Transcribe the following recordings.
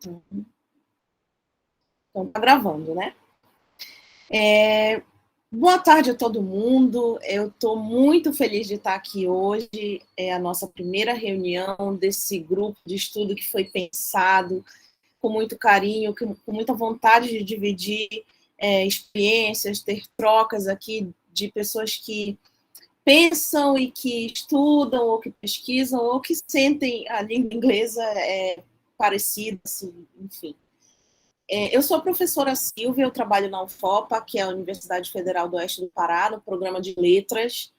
Então, tá gravando, né? Boa tarde a todo mundo. Eu estou muito feliz de estar aqui hoje. É a nossa primeira reunião desse grupo de estudo que foi pensado com muito carinho, com muita vontade de dividir experiências, ter trocas aqui de pessoas que pensam e que estudam, ou que pesquisam, ou que sentem a língua inglesa parecida, assim, enfim. Eu sou a professora Silvia, eu trabalho na UFOPA, que é a Universidade Federal do Oeste do Pará, no programa de letras.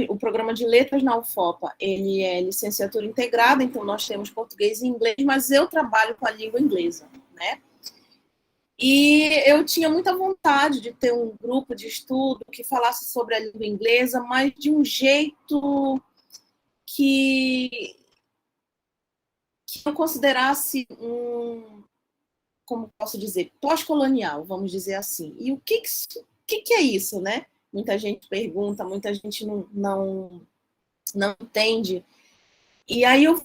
O programa de letras na UFOPA, ele é licenciatura integrada, então nós temos português e inglês, mas eu trabalho com a língua inglesa, né? E eu tinha muita vontade de ter um grupo de estudo que falasse sobre a língua inglesa, mas de um jeito que eu considerasse como posso dizer, pós-colonial, vamos dizer assim. E o que é isso, né? Muita gente pergunta, muita gente não entende. E aí eu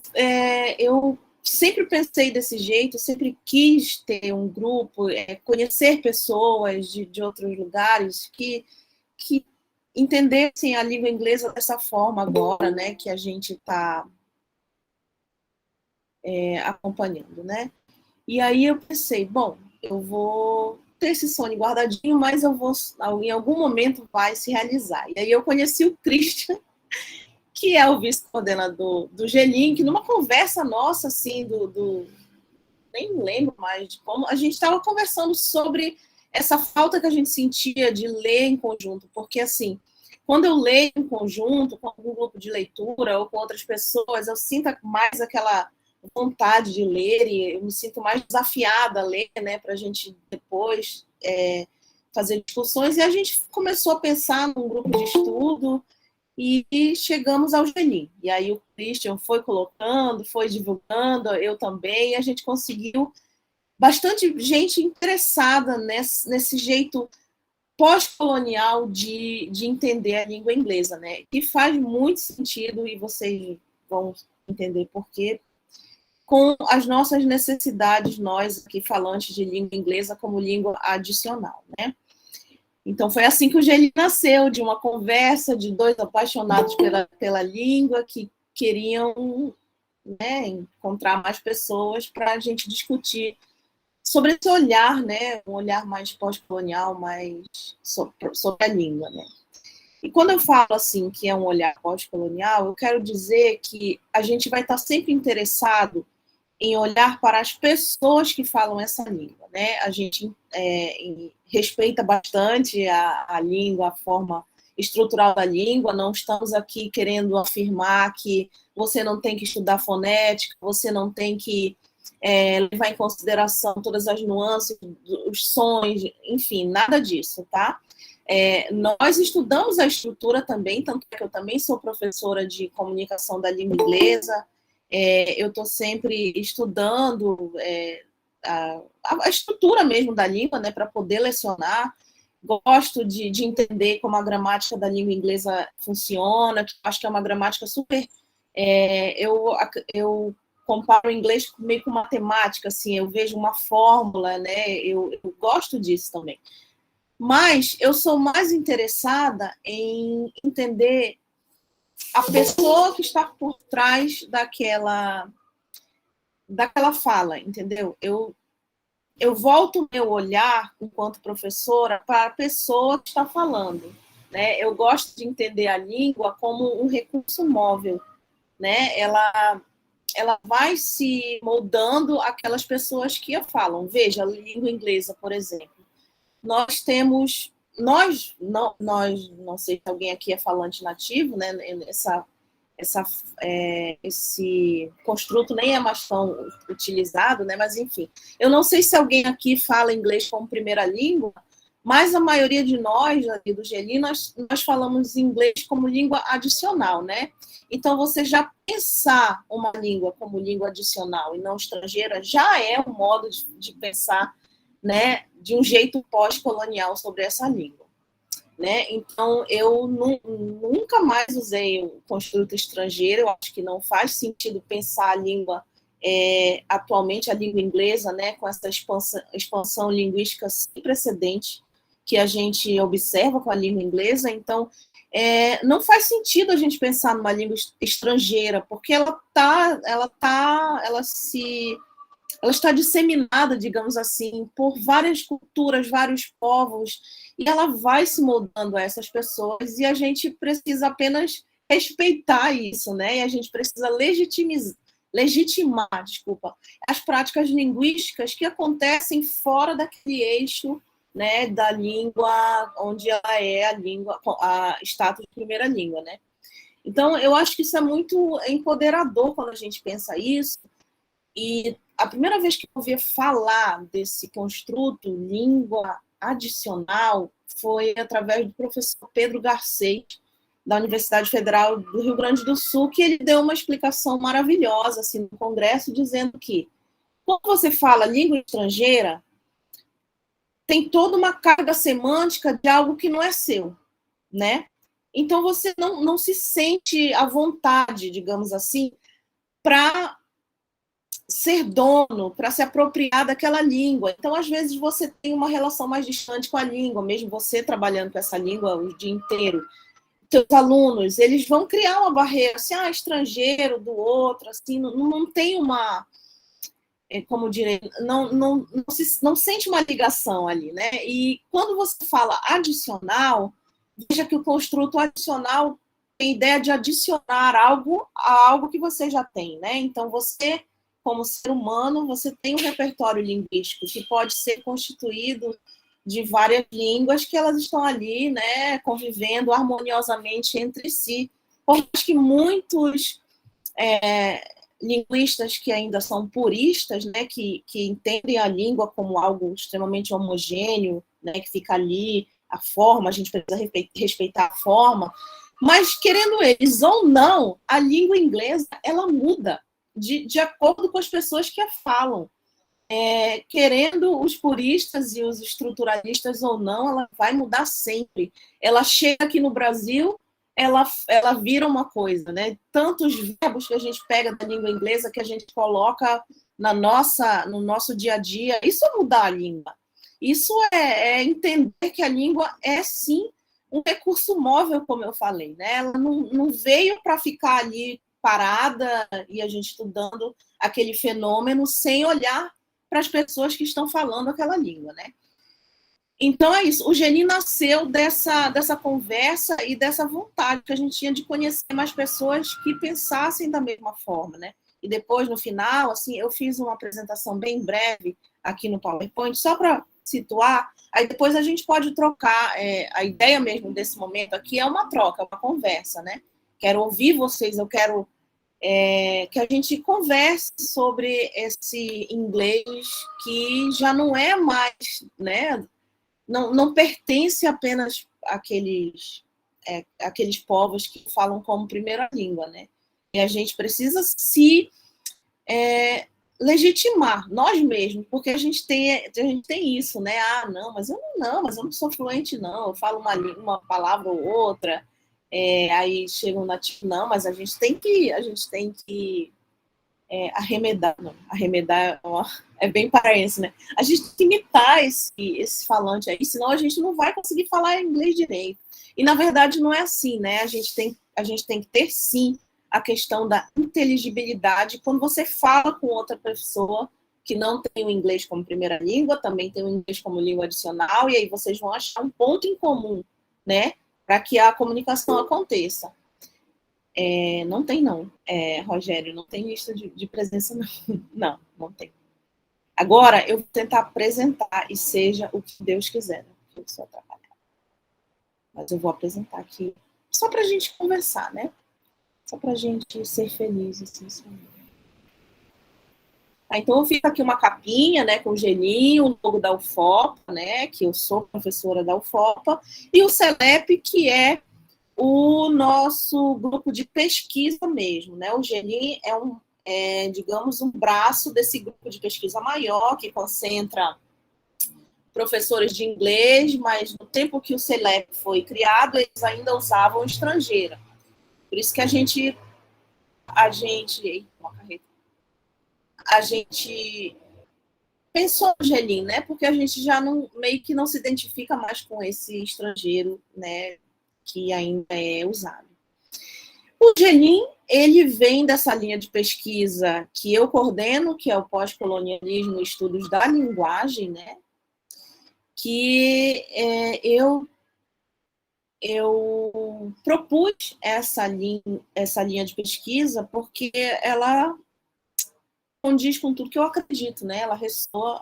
sempre pensei desse jeito, sempre quis ter um grupo, conhecer pessoas de outros lugares que entendessem a língua inglesa dessa forma agora, né, que a gente está acompanhando, né? E aí eu pensei, bom, eu vou ter esse sonho guardadinho, mas em algum momento vai se realizar. E aí eu conheci o Christian, que é o vice-coordenador do GELINC, numa conversa nossa, assim, nem lembro mais de como, a gente estava conversando sobre essa falta que a gente sentia de ler em conjunto, porque, assim, quando eu leio em conjunto, com algum grupo de leitura ou com outras pessoas, eu sinto mais aquela vontade de ler e eu me sinto mais desafiada a ler, né, para a gente depois fazer discussões. E a gente começou a pensar num grupo de estudo e chegamos ao Genin. E aí o Christian foi colocando, foi divulgando, eu também, e a gente conseguiu bastante gente interessada nesse jeito pós-colonial de entender a língua inglesa, né? E faz muito sentido, e vocês vão entender por quê, com as nossas necessidades, nós aqui falantes de língua inglesa como língua adicional, né? Então foi assim que o Geli nasceu, de uma conversa de dois apaixonados pela língua que queriam, né, encontrar mais pessoas para a gente discutir sobre esse olhar, né, um olhar mais pós-colonial, mais sobre a língua, né? E quando eu falo assim que é um olhar pós-colonial, eu quero dizer que a gente vai estar sempre interessado em olhar para as pessoas que falam essa língua, né? A gente respeita bastante a língua, a forma estrutural da língua, não estamos aqui querendo afirmar que você não tem que estudar fonética, você não tem que levar em consideração todas as nuances, os sons, enfim, nada disso, tá? Nós estudamos a estrutura também, tanto que eu também sou professora de comunicação da língua inglesa. Eu estou sempre estudando a estrutura mesmo da língua, né, para poder lecionar. Gosto de entender como a gramática da língua inglesa funciona, que acho que é uma gramática super... eu comparo o inglês meio com matemática, assim, eu vejo uma fórmula, né, eu gosto disso também. Mas eu sou mais interessada em entender a pessoa que está por trás daquela fala, entendeu? Eu volto meu olhar, enquanto professora, para a pessoa que está falando, né? Eu gosto de entender a língua como um recurso móvel, né? Ela vai se moldando aquelas pessoas que a falam. Veja, a língua inglesa, por exemplo. Não sei se alguém aqui é falante nativo, né? Esse construto nem é mais tão utilizado, né? Mas enfim, eu não sei se alguém aqui fala inglês como primeira língua, mas a maioria de nós aqui do Geli, nós falamos inglês como língua adicional, né? Então, você já pensar uma língua como língua adicional e não estrangeira já é um modo de pensar, né, de um jeito pós-colonial sobre essa língua. Né? Então, eu nunca mais usei o construto estrangeiro, eu acho que não faz sentido pensar a língua atualmente a língua inglesa, né, com essa expansão linguística sem precedente que a gente observa com a língua inglesa. Então, não faz sentido a gente pensar numa língua estrangeira, porque ela está disseminada, digamos assim, por várias culturas, vários povos, e ela vai se moldando a essas pessoas, e a gente precisa apenas respeitar isso, né? E a gente precisa legitimar, as práticas linguísticas que acontecem fora daquele eixo, né, da língua onde ela é a status de primeira língua, né? Então, eu acho que isso é muito empoderador quando a gente pensa isso. E a primeira vez que eu ouvi falar desse construto língua adicional foi através do professor Pedro Garcês, da Universidade Federal do Rio Grande do Sul, que ele deu uma explicação maravilhosa assim, no congresso, dizendo que quando você fala língua estrangeira, tem toda uma carga semântica de algo que não é seu, né? Então você não se sente à vontade, digamos assim, para ser dono, para se apropriar daquela língua. Então, às vezes, você tem uma relação mais distante com a língua, mesmo você trabalhando com essa língua o dia inteiro. Seus alunos, eles vão criar uma barreira, assim, estrangeiro do outro, assim, não tem uma, como direi, não sente uma ligação ali, né? E quando você fala adicional, veja que o construto adicional tem ideia de adicionar algo a algo que você já tem, né? Então, você, como ser humano, você tem um repertório linguístico que pode ser constituído de várias línguas que elas estão ali, né, convivendo harmoniosamente entre si. Por mais que muitos linguistas que ainda são puristas, né, que entendem a língua como algo extremamente homogêneo, né, que fica ali, a forma, a gente precisa respeitar a forma, mas, querendo eles ou não, a língua inglesa, ela muda de acordo com as pessoas que a falam. Querendo os puristas e os estruturalistas ou não, ela vai mudar sempre. Ela chega aqui no Brasil, ela vira uma coisa, né? Tantos verbos que a gente pega da língua inglesa que a gente coloca no nosso dia a dia, isso é mudar a língua. Isso é entender que a língua é, sim, um recurso móvel, como eu falei, né? Ela não veio para ficar ali parada e a gente estudando aquele fenômeno sem olhar para as pessoas que estão falando aquela língua, né? Então é isso. O Geni nasceu dessa conversa e dessa vontade que a gente tinha de conhecer mais pessoas que pensassem da mesma forma, né? E depois, no final, assim, eu fiz uma apresentação bem breve aqui no PowerPoint, só para situar. Aí depois a gente pode trocar. A ideia mesmo desse momento aqui é uma troca, uma conversa, né? Quero ouvir vocês, eu quero que a gente converse sobre esse inglês que já não é mais, né? Não pertence apenas àqueles povos que falam como primeira língua, né? E a gente precisa se legitimar nós mesmos, porque a gente tem isso, né? Não, mas eu não sou fluente, não. Eu falo uma palavra ou outra. Aí chega um nativo, não, mas a gente tem que arremedar, não. Arremedar é bem paraense, né? A gente tem que imitar esse falante aí, senão a gente não vai conseguir falar inglês direito. E, na verdade, não é assim, né? A gente tem que ter, sim, a questão da inteligibilidade quando você fala com outra pessoa que não tem o inglês como primeira língua, também tem o inglês como língua adicional, e aí vocês vão achar um ponto em comum, né? Para que a comunicação aconteça. Não tem, não. Rogério, não tem lista de presença, não. Não tem. Agora, eu vou tentar apresentar, e seja o que Deus quiser, né? Eu sou atrapalhada. Mas eu vou apresentar aqui, só para a gente conversar, né? Só para a gente ser feliz, assim, então, eu fiz aqui uma capinha, né, com o gelinho, o logo da UFOPA, né, que eu sou professora da UFOPA, e o CELEP, que é o nosso grupo de pesquisa mesmo, né? O GENI digamos, um braço desse grupo de pesquisa maior, que concentra professores de inglês, mas no tempo que o CELEP foi criado, eles ainda usavam estrangeira. Por isso que a gente a gente pensou no Gelim, né? Porque a gente já não, meio que não se identifica mais com esse estrangeiro, né? Que ainda é usado. O Gelim, ele vem dessa linha de pesquisa que eu coordeno, que é o pós-colonialismo e estudos da linguagem, né? Que eu propus essa linha de pesquisa porque ela condiz com tudo que eu acredito, né? Ela ressoa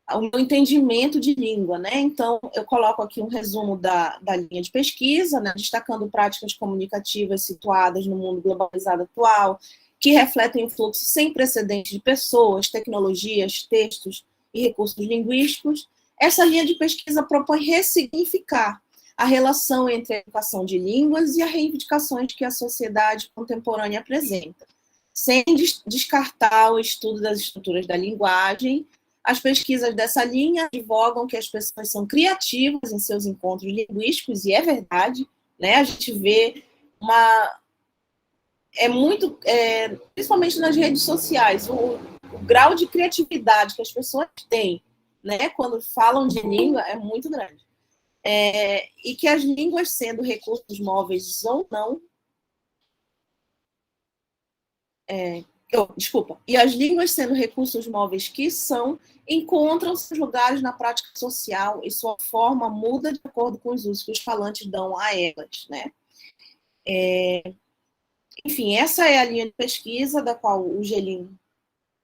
ao meu entendimento de língua, né? Então, eu coloco aqui um resumo da linha de pesquisa, né? Destacando práticas comunicativas situadas no mundo globalizado atual, que refletem o fluxo sem precedentes de pessoas, tecnologias, textos e recursos linguísticos. Essa linha de pesquisa propõe ressignificar a relação entre a educação de línguas e as reivindicações que a sociedade contemporânea apresenta, sem descartar o estudo das estruturas da linguagem. As pesquisas dessa linha advogam que as pessoas são criativas em seus encontros linguísticos, e é verdade, né? A gente vê principalmente nas redes sociais, o grau de criatividade que as pessoas têm, né, quando falam de língua é muito grande. E que as línguas, sendo recursos móveis ou não, e as línguas, sendo recursos móveis que são, encontram seus lugares na prática social e sua forma muda de acordo com os usos que os falantes dão a elas, né? Enfim, essa é a linha de pesquisa da qual o Gelim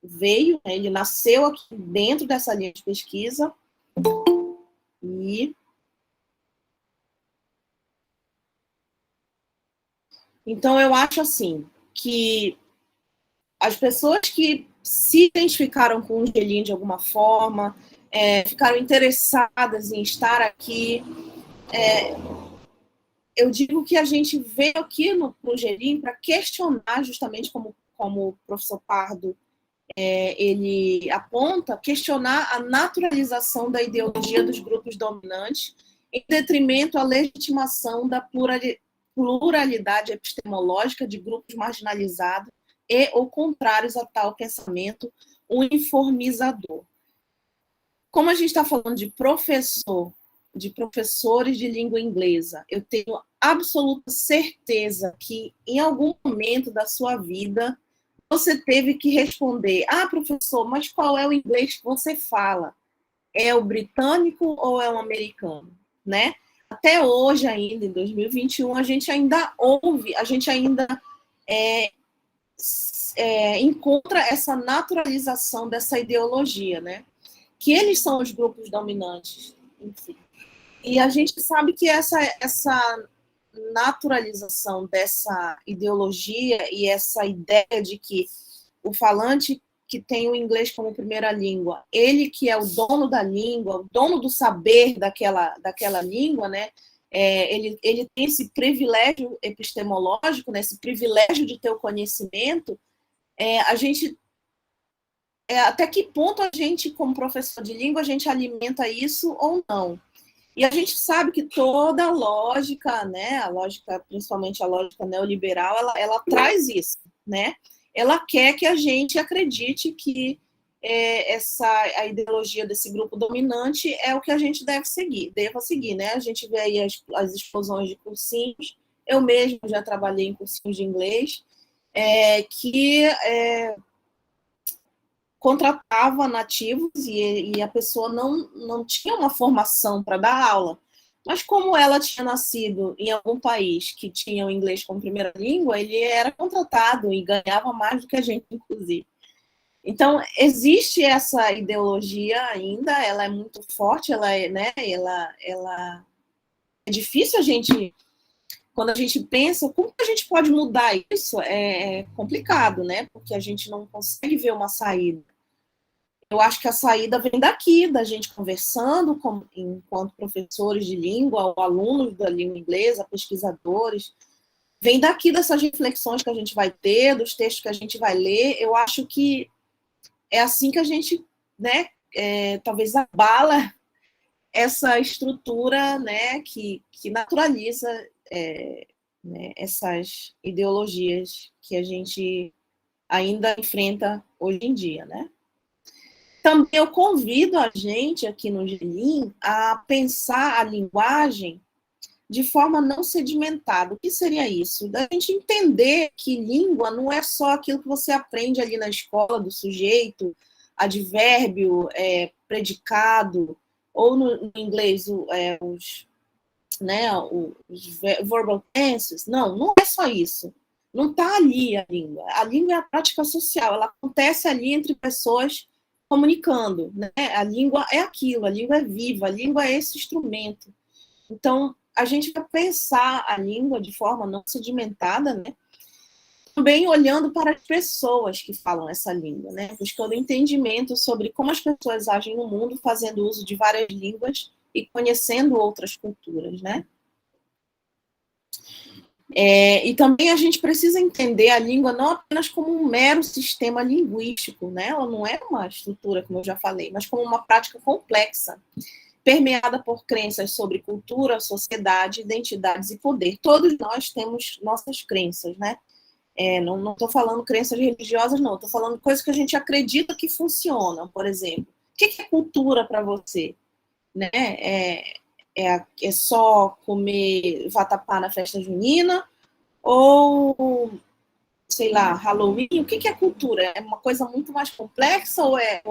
veio, né? Ele nasceu aqui dentro dessa linha de pesquisa e então eu acho assim que as pessoas que se identificaram com o Gelim de alguma forma, ficaram interessadas em estar aqui, eu digo que a gente veio aqui no Gelim para questionar, justamente como o professor Pardo ele aponta, questionar a naturalização da ideologia dos grupos dominantes em detrimento à legitimação da pluralidade epistemológica de grupos marginalizados e ou contrários a tal pensamento uniformizador. Como a gente está falando de professores de língua inglesa, eu tenho absoluta certeza que em algum momento da sua vida você teve que responder: ah, professor, mas qual é o inglês que você fala? É o britânico ou é o americano? Né? Até hoje ainda, em 2021, a gente ainda ouve, a gente ainda encontra essa naturalização dessa ideologia, né? Que eles são os grupos dominantes, enfim. E a gente sabe que essa naturalização dessa ideologia e essa ideia de que o falante que tem o inglês como primeira língua, ele que é o dono da língua, o dono do saber daquela língua, né? Ele tem esse privilégio epistemológico, né? Esse privilégio de ter o conhecimento. A gente até que ponto a gente, como professor de língua, a gente alimenta isso ou não? E a gente sabe que toda a lógica, né, a lógica, principalmente a lógica neoliberal, ela traz isso, né? Ela quer que a gente acredite que a ideologia desse grupo dominante é o que a gente deva seguir, né? A gente vê aí as explosões de cursinhos, eu mesmo já trabalhei em cursinhos de inglês, que contratava nativos e a pessoa não tinha uma formação para dar aula. Mas como ela tinha nascido em algum país que tinha o inglês como primeira língua, ele era contratado e ganhava mais do que a gente, inclusive. Então, existe essa ideologia ainda, ela é muito forte, ela é difícil a gente, quando a gente pensa, como a gente pode mudar isso? É complicado, né? Porque a gente não consegue ver uma saída. Eu acho que a saída vem daqui, da gente conversando enquanto professores de língua, ou alunos da língua inglesa, pesquisadores. Vem daqui dessas reflexões que a gente vai ter, dos textos que a gente vai ler. Eu acho que é assim que a gente, né, talvez abala essa estrutura, né, que naturaliza né, essas ideologias que a gente ainda enfrenta hoje em dia, né? Também eu convido a gente aqui no Gelim a pensar a linguagem de forma não sedimentada. O que seria isso? Da gente entender que língua não é só aquilo que você aprende ali na escola, do sujeito, advérbio, predicado, ou no inglês os verbal tenses. Não, não é só isso. Não está ali a língua. A língua é a prática social, ela acontece ali entre pessoas comunicando, né? A língua é aquilo, a língua é viva, a língua é esse instrumento. Então, a gente vai pensar a língua de forma não sedimentada, né? Também olhando para as pessoas que falam essa língua, né? Buscando entendimento sobre como as pessoas agem no mundo, fazendo uso de várias línguas e conhecendo outras culturas, né? E também a gente precisa entender a língua não apenas como um mero sistema linguístico, né? Ela não é uma estrutura, como eu já falei, mas como uma prática complexa, permeada por crenças sobre cultura, sociedade, identidades e poder. Todos nós temos nossas crenças, né? Não estou falando crenças religiosas, não. Estou falando coisas que a gente acredita que funcionam, por exemplo. O que é cultura para você? Né? É só comer vatapá na festa junina? Ou, sei lá, Halloween? O que é cultura? É uma coisa muito mais complexa ou é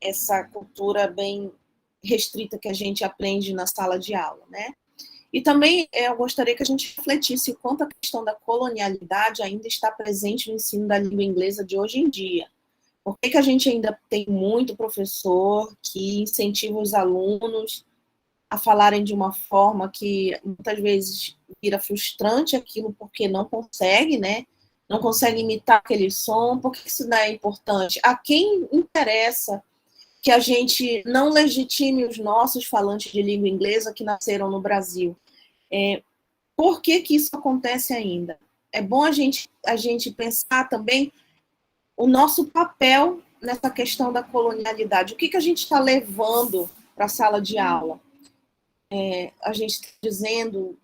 essa cultura bem restrita que a gente aprende na sala de aula, né? E também eu gostaria que a gente refletisse o quanto a questão da colonialidade ainda está presente no ensino da língua inglesa de hoje em dia. Por que a gente ainda tem muito professor que incentiva os alunos a falarem de uma forma que muitas vezes vira frustrante aquilo porque não consegue, né? Não consegue imitar aquele som. Por que isso não é importante? A quem interessa que a gente não legitime os nossos falantes de língua inglesa que nasceram no Brasil? Por que isso acontece ainda? É bom a gente pensar também o nosso papel nessa questão da colonialidade. O que a gente está levando para a sala de aula? A gente está dizendo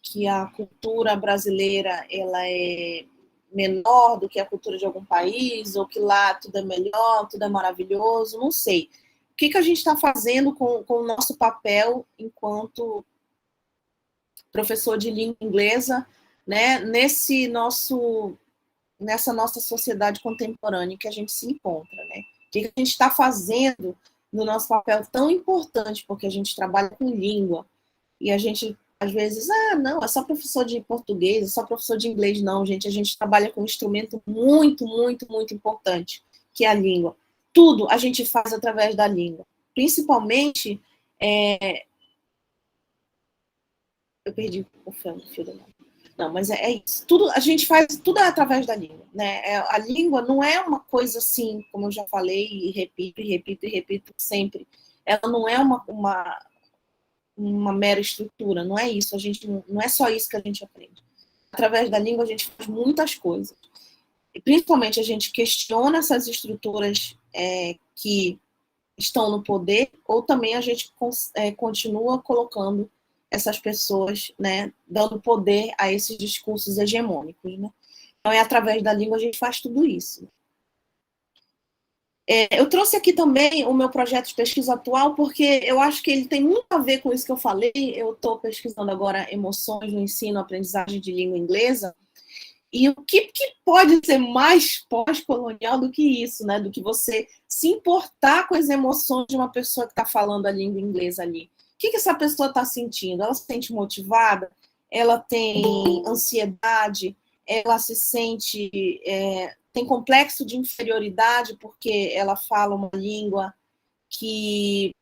que a cultura brasileira ela é menor do que a cultura de algum país, ou que lá tudo é melhor, tudo é maravilhoso, não sei. O que a gente está fazendo com o nosso papel enquanto professor de língua inglesa, né, nessa nossa sociedade contemporânea que a gente se encontra, né? O que a gente está fazendo no nosso papel tão importante, porque a gente trabalha com língua, e a gente, às vezes, não, é só professor de português, é só professor de inglês, não, gente, a gente trabalha com um instrumento muito, muito, muito importante, que é a língua. Tudo a gente faz através da língua, principalmente, eu perdi o fio da mão. Não, mas é isso. Tudo, a gente faz tudo através da língua, né? A língua não é uma coisa assim, como eu já falei, e repito sempre. Ela não é uma mera estrutura, não é isso. A gente não é só isso que a gente aprende. Através da língua a gente faz muitas coisas. E principalmente a gente questiona essas estruturas que estão no poder, ou também a gente continua colocando essas pessoas, né, dando poder a esses discursos hegemônicos, né? Então, através da língua a gente faz tudo isso. Eu trouxe aqui também o meu projeto de pesquisa atual, porque eu acho que ele tem muito a ver com isso que eu falei. Eu estou pesquisando agora emoções no ensino, aprendizagem de língua inglesa, e o que pode ser mais pós-colonial do que isso, né? Do que você se importar com as emoções de uma pessoa que está falando a língua inglesa ali. O que essa pessoa está sentindo? Ela se sente motivada? Ela tem ansiedade? Ela se sente... tem complexo de inferioridade porque ela fala uma língua que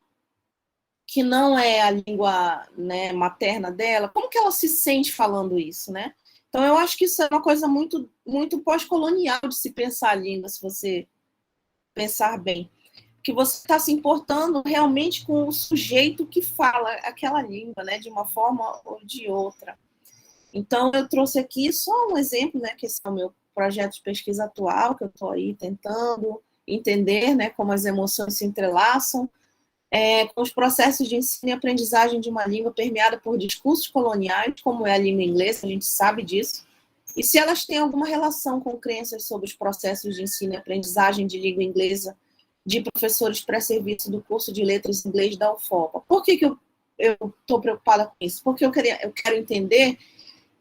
não é a língua, né, materna dela? Como que ela se sente falando isso, né? Então, eu acho que isso é uma coisa muito, muito pós-colonial de se pensar a língua, se você pensar bem. Que você está se importando realmente com o sujeito que fala aquela língua, né, de uma forma ou de outra. Então, eu trouxe aqui só um exemplo, né, que esse é o meu projeto de pesquisa atual, que eu estou aí tentando entender, né, como as emoções se entrelaçam, com os processos de ensino e aprendizagem de uma língua permeada por discursos coloniais, como é a língua inglesa, a gente sabe disso, e se elas têm alguma relação com crenças sobre os processos de ensino e aprendizagem de língua inglesa de professores pré-serviço do curso de letras em inglês da UFOPA. Por que eu estou preocupada com isso? Porque eu quero entender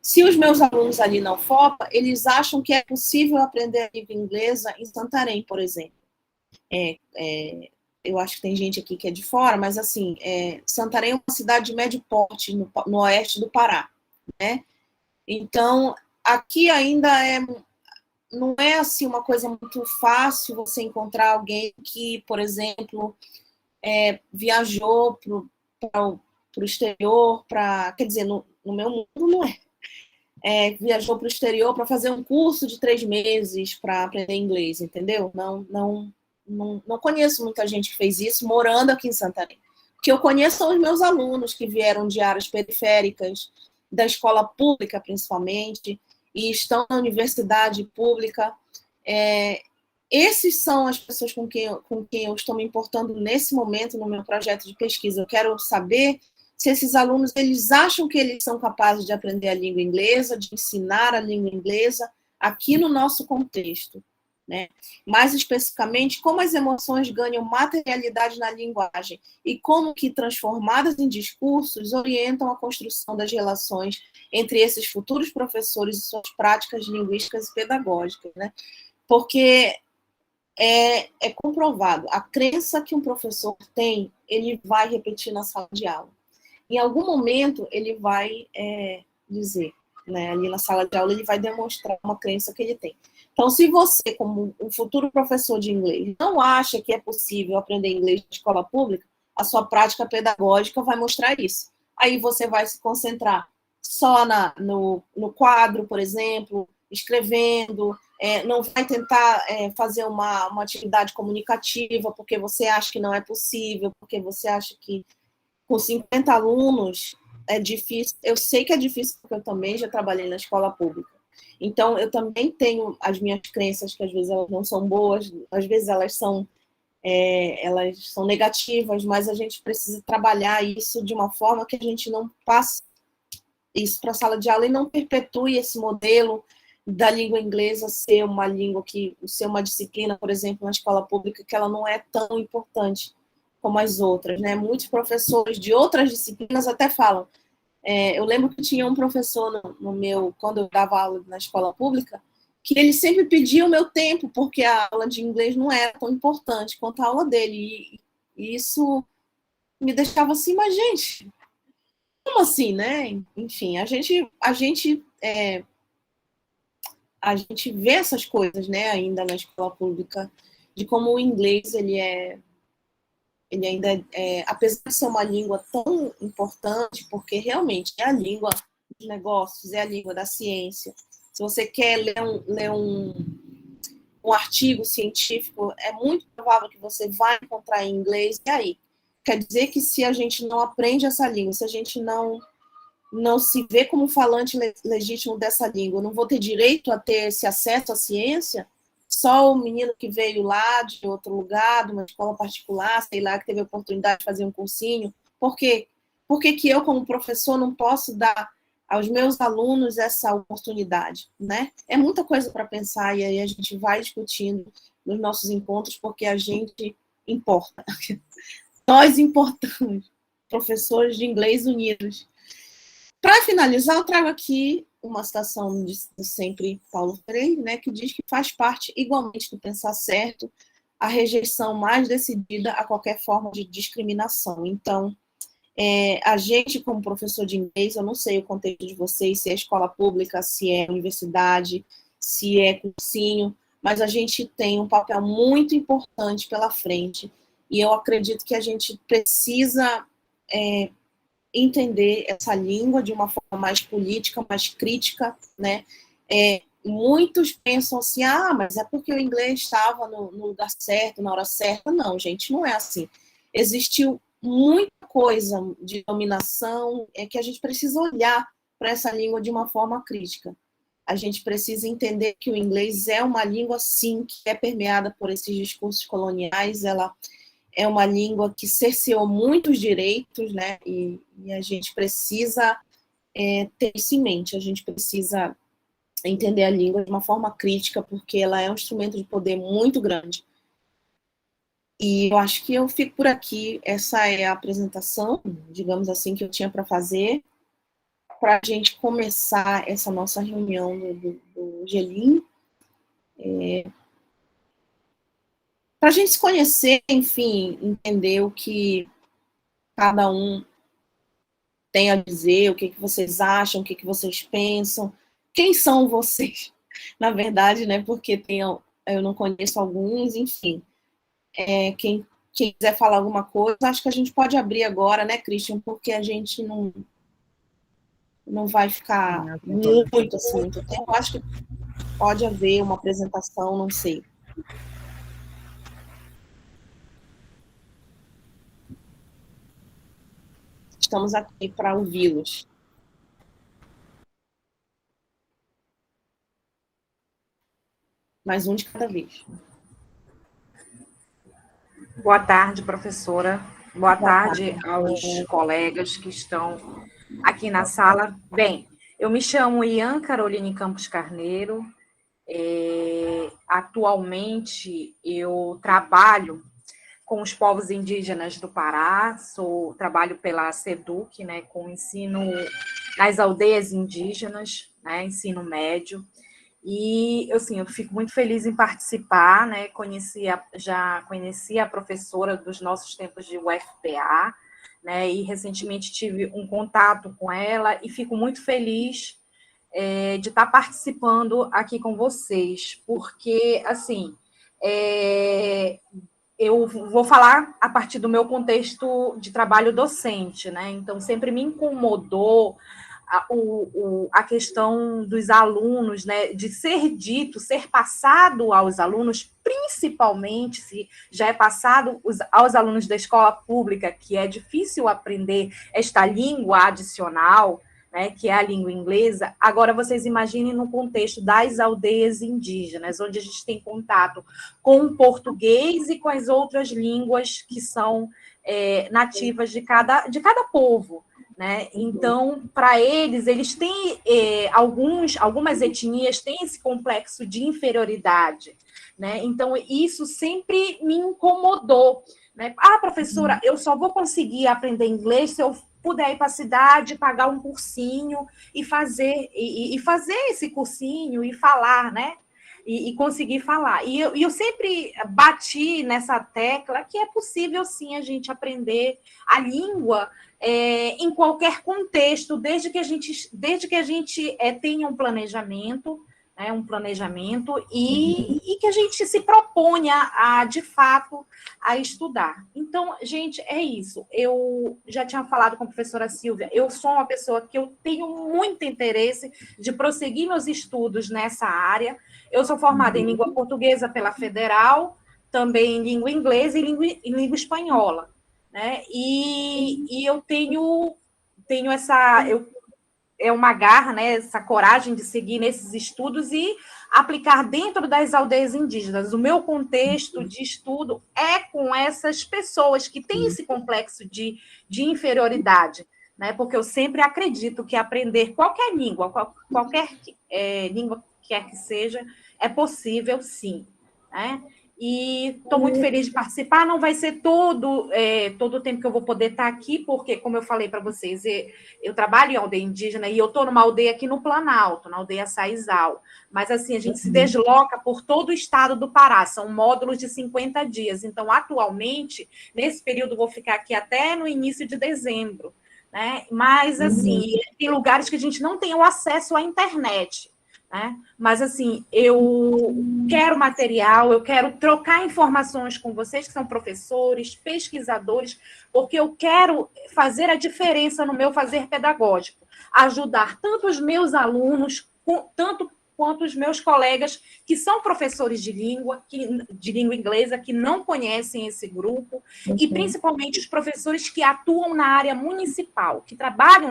se os meus alunos ali na UFOPA, eles acham que é possível aprender a língua inglesa em Santarém, por exemplo. Eu acho que tem gente aqui que é de fora, mas assim, Santarém é uma cidade de médio porte no oeste do Pará, né? Então, aqui ainda não é assim uma coisa muito fácil você encontrar alguém que, por exemplo, viajou para o exterior, quer dizer, no meu mundo não viajou para o exterior para fazer um curso de 3 meses para aprender inglês, entendeu? Não conheço muita gente que fez isso morando aqui em Santarém. O que eu conheço são os meus alunos que vieram de áreas periféricas, da escola pública principalmente, e estão na universidade pública. Esses são as pessoas com quem eu estou me importando nesse momento no meu projeto de pesquisa. Eu quero saber se esses alunos eles acham que eles são capazes de aprender a língua inglesa, de ensinar a língua inglesa aqui no nosso contexto, né? Mais especificamente, como as emoções ganham materialidade na linguagem e como que, transformadas em discursos, orientam a construção das relações entre esses futuros professores e suas práticas linguísticas e pedagógicas, né? Porque é comprovado, a crença que um professor tem, ele vai repetir na sala de aula. Em algum momento, ele vai dizer, né, ali na sala de aula, ele vai demonstrar uma crença que ele tem. Então, se você, como um futuro professor de inglês, não acha que é possível aprender inglês na escola pública, a sua prática pedagógica vai mostrar isso. Aí você vai se concentrar só no quadro, por exemplo, escrevendo, não vai tentar fazer uma atividade comunicativa porque você acha que não é possível, porque você acha que com 50 alunos é difícil. Eu sei que é difícil porque eu também já trabalhei na escola pública. Então, eu também tenho as minhas crenças, que às vezes elas não são boas, às vezes elas são negativas, mas a gente precisa trabalhar isso de uma forma que a gente não passe isso para a sala de aula e não perpetue esse modelo da língua inglesa ser uma língua ser uma disciplina, por exemplo, na escola pública, que ela não é tão importante como as outras, né? Muitos professores de outras disciplinas até falam. Eu lembro que tinha um professor quando eu dava aula na escola pública, que ele sempre pedia o meu tempo, porque a aula de inglês não era tão importante quanto a aula dele. E isso me deixava assim, mas, gente, como assim, né? Enfim, a gente vê essas coisas, né, ainda na escola pública, de como o inglês, ele ainda apesar de ser uma língua tão importante, porque realmente é a língua dos negócios, é a língua da ciência. Se você quer ler um artigo científico, é muito provável que você vai encontrar em inglês. E aí? Quer dizer que se a gente não aprende essa língua, se a gente não se vê como falante legítimo dessa língua, não vou ter direito a ter esse acesso à ciência, só o menino que veio lá de outro lugar, de uma escola particular, sei lá, que teve a oportunidade de fazer um cursinho. Por quê? Por que eu, como professor, não posso dar aos meus alunos essa oportunidade, né? É muita coisa para pensar e aí a gente vai discutindo nos nossos encontros porque a gente importa. Nós importamos, professores de inglês unidos. Para finalizar, eu trago aqui uma citação de sempre Paulo Freire, né, que diz que faz parte igualmente do pensar certo a rejeição mais decidida a qualquer forma de discriminação. Então, a gente, como professor de inglês, eu não sei o contexto de vocês, se é escola pública, se é universidade, se é cursinho, mas a gente tem um papel muito importante pela frente e eu acredito que a gente precisa entender essa língua de uma forma mais política, mais crítica, né? Muitos pensam assim, mas é porque o inglês estava no lugar certo, na hora certa. Não, gente, não é assim. Existiu muita coisa de dominação que a gente precisa olhar para essa língua de uma forma crítica. A gente precisa entender que o inglês é uma língua, sim, que é permeada por esses discursos coloniais, ela é uma língua que cerceou muitos direitos, né? E a gente precisa ter isso em mente, a gente precisa entender a língua de uma forma crítica, porque ela é um instrumento de poder muito grande. E eu acho que eu fico por aqui. Essa é a apresentação, digamos assim, que eu tinha para fazer, para a gente começar essa nossa reunião do Gelim. Para a gente se conhecer, enfim, entender o que cada um tem a dizer, o que vocês acham, o que vocês pensam, quem são vocês, na verdade, né? Porque eu não conheço alguns, enfim. Quem quiser falar alguma coisa, acho que a gente pode abrir agora, né, Christian? Porque a gente não vai ficar muito assim, muito tempo. Acho que pode haver uma apresentação, não sei. Estamos aqui para ouvi-los. Mais um de cada vez. Boa tarde, professora. Boa tarde aos colegas que estão aqui na sala. Bem, eu me chamo Ian Caroline Campos Carneiro. Atualmente, eu trabalho com os povos indígenas do Pará, trabalho pela SEDUC, né, com ensino nas aldeias indígenas, né, ensino médio. E, assim, eu fico muito feliz em participar, né? Já conheci a professora dos nossos tempos de UFPA, né? E recentemente tive um contato com ela e fico muito feliz de estar participando aqui com vocês, porque, assim, eu vou falar a partir do meu contexto de trabalho docente, né? Então, sempre me incomodou a questão dos alunos, né, de ser dito, ser passado aos alunos, principalmente se já é passado aos alunos da escola pública, que é difícil aprender esta língua adicional, né, que é a língua inglesa. Agora, vocês imaginem no contexto das aldeias indígenas, onde a gente tem contato com o português e com as outras línguas que são nativas de cada povo. Né? Então, para eles têm algumas etnias têm esse complexo de inferioridade, né? Então, isso sempre me incomodou, né? Professora, eu só vou conseguir aprender inglês se eu puder ir para a cidade, pagar um cursinho e fazer esse cursinho e falar, né? E conseguir falar. E eu sempre bati nessa tecla que é possível, sim, a gente aprender a língua em qualquer contexto, desde que a gente tenha um planejamento, né, e que a gente se proponha de fato, a estudar. Então, gente, é isso. Eu já tinha falado com a professora Silvia, eu sou uma pessoa que eu tenho muito interesse de prosseguir meus estudos nessa área. Eu sou formada em língua portuguesa pela Federal, também em língua inglesa e língua espanhola. Né? E eu tenho uma garra, né, essa coragem de seguir nesses estudos e aplicar dentro das aldeias indígenas. O meu contexto de estudo é com essas pessoas que têm esse complexo de inferioridade, né? Porque eu sempre acredito que aprender qualquer língua, qualquer língua quer que seja, é possível, sim. Né? E estou muito feliz de participar. Não vai ser todo o tempo que eu vou poder estar aqui, porque, como eu falei para vocês, eu trabalho em aldeia indígena e eu estou numa aldeia aqui no Planalto, na aldeia Saizal. Mas, assim, a gente se desloca por todo o estado do Pará. São módulos de 50 dias. Então, atualmente, nesse período, vou ficar aqui até no início de dezembro. Né? Mas, assim, tem lugares que a gente não tem o acesso à internet. Né? Mas, assim, eu quero material, eu quero trocar informações com vocês, que são professores, pesquisadores, porque eu quero fazer a diferença no meu fazer pedagógico, ajudar tanto os meus alunos, tanto quanto os meus colegas que são professores de língua inglesa, que não conhecem esse grupo, e principalmente os professores que atuam na área municipal, que trabalham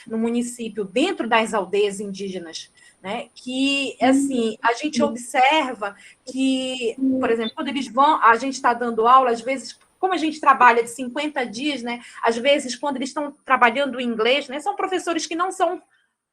no município, dentro das aldeias indígenas, né? Que, assim, a gente observa que, por exemplo, quando eles vão, a gente está dando aula, às vezes, como a gente trabalha de 50 dias, né? Às vezes, quando eles estão trabalhando em inglês, né? São professores que não são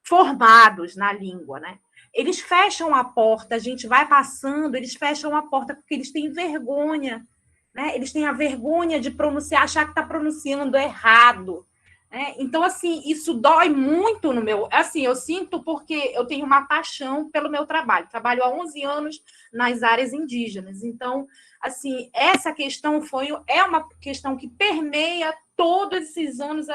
formados na língua, né? eles fecham a porta, a gente vai passando, eles fecham a porta porque eles têm vergonha, né? Eles têm a vergonha de pronunciar, achar que está pronunciando errado. Né? Então, assim, isso dói muito no meu... Assim, eu sinto porque eu tenho uma paixão pelo meu trabalho. Trabalho há 11 anos nas áreas indígenas. Então, assim, essa questão é uma questão que permeia todos esses anos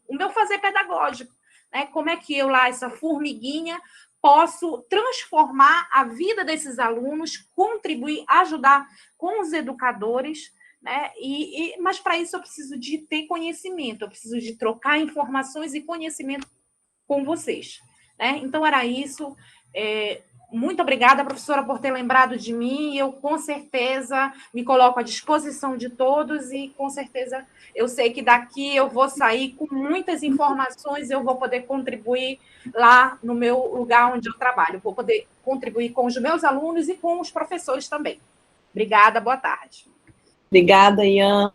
o meu fazer pedagógico. Né? Como é que eu lá, essa formiguinha, posso transformar a vida desses alunos, contribuir, ajudar com os educadores, né? Mas para isso eu preciso de ter conhecimento, eu preciso de trocar informações e conhecimento com vocês. Né? Então era isso. Muito obrigada, professora, por ter lembrado de mim. Eu, com certeza, me coloco à disposição de todos e, com certeza, eu sei que daqui eu vou sair com muitas informações, eu vou poder contribuir lá no meu lugar onde eu trabalho. Vou poder contribuir com os meus alunos e com os professores também. Obrigada, boa tarde. Obrigada, Ian.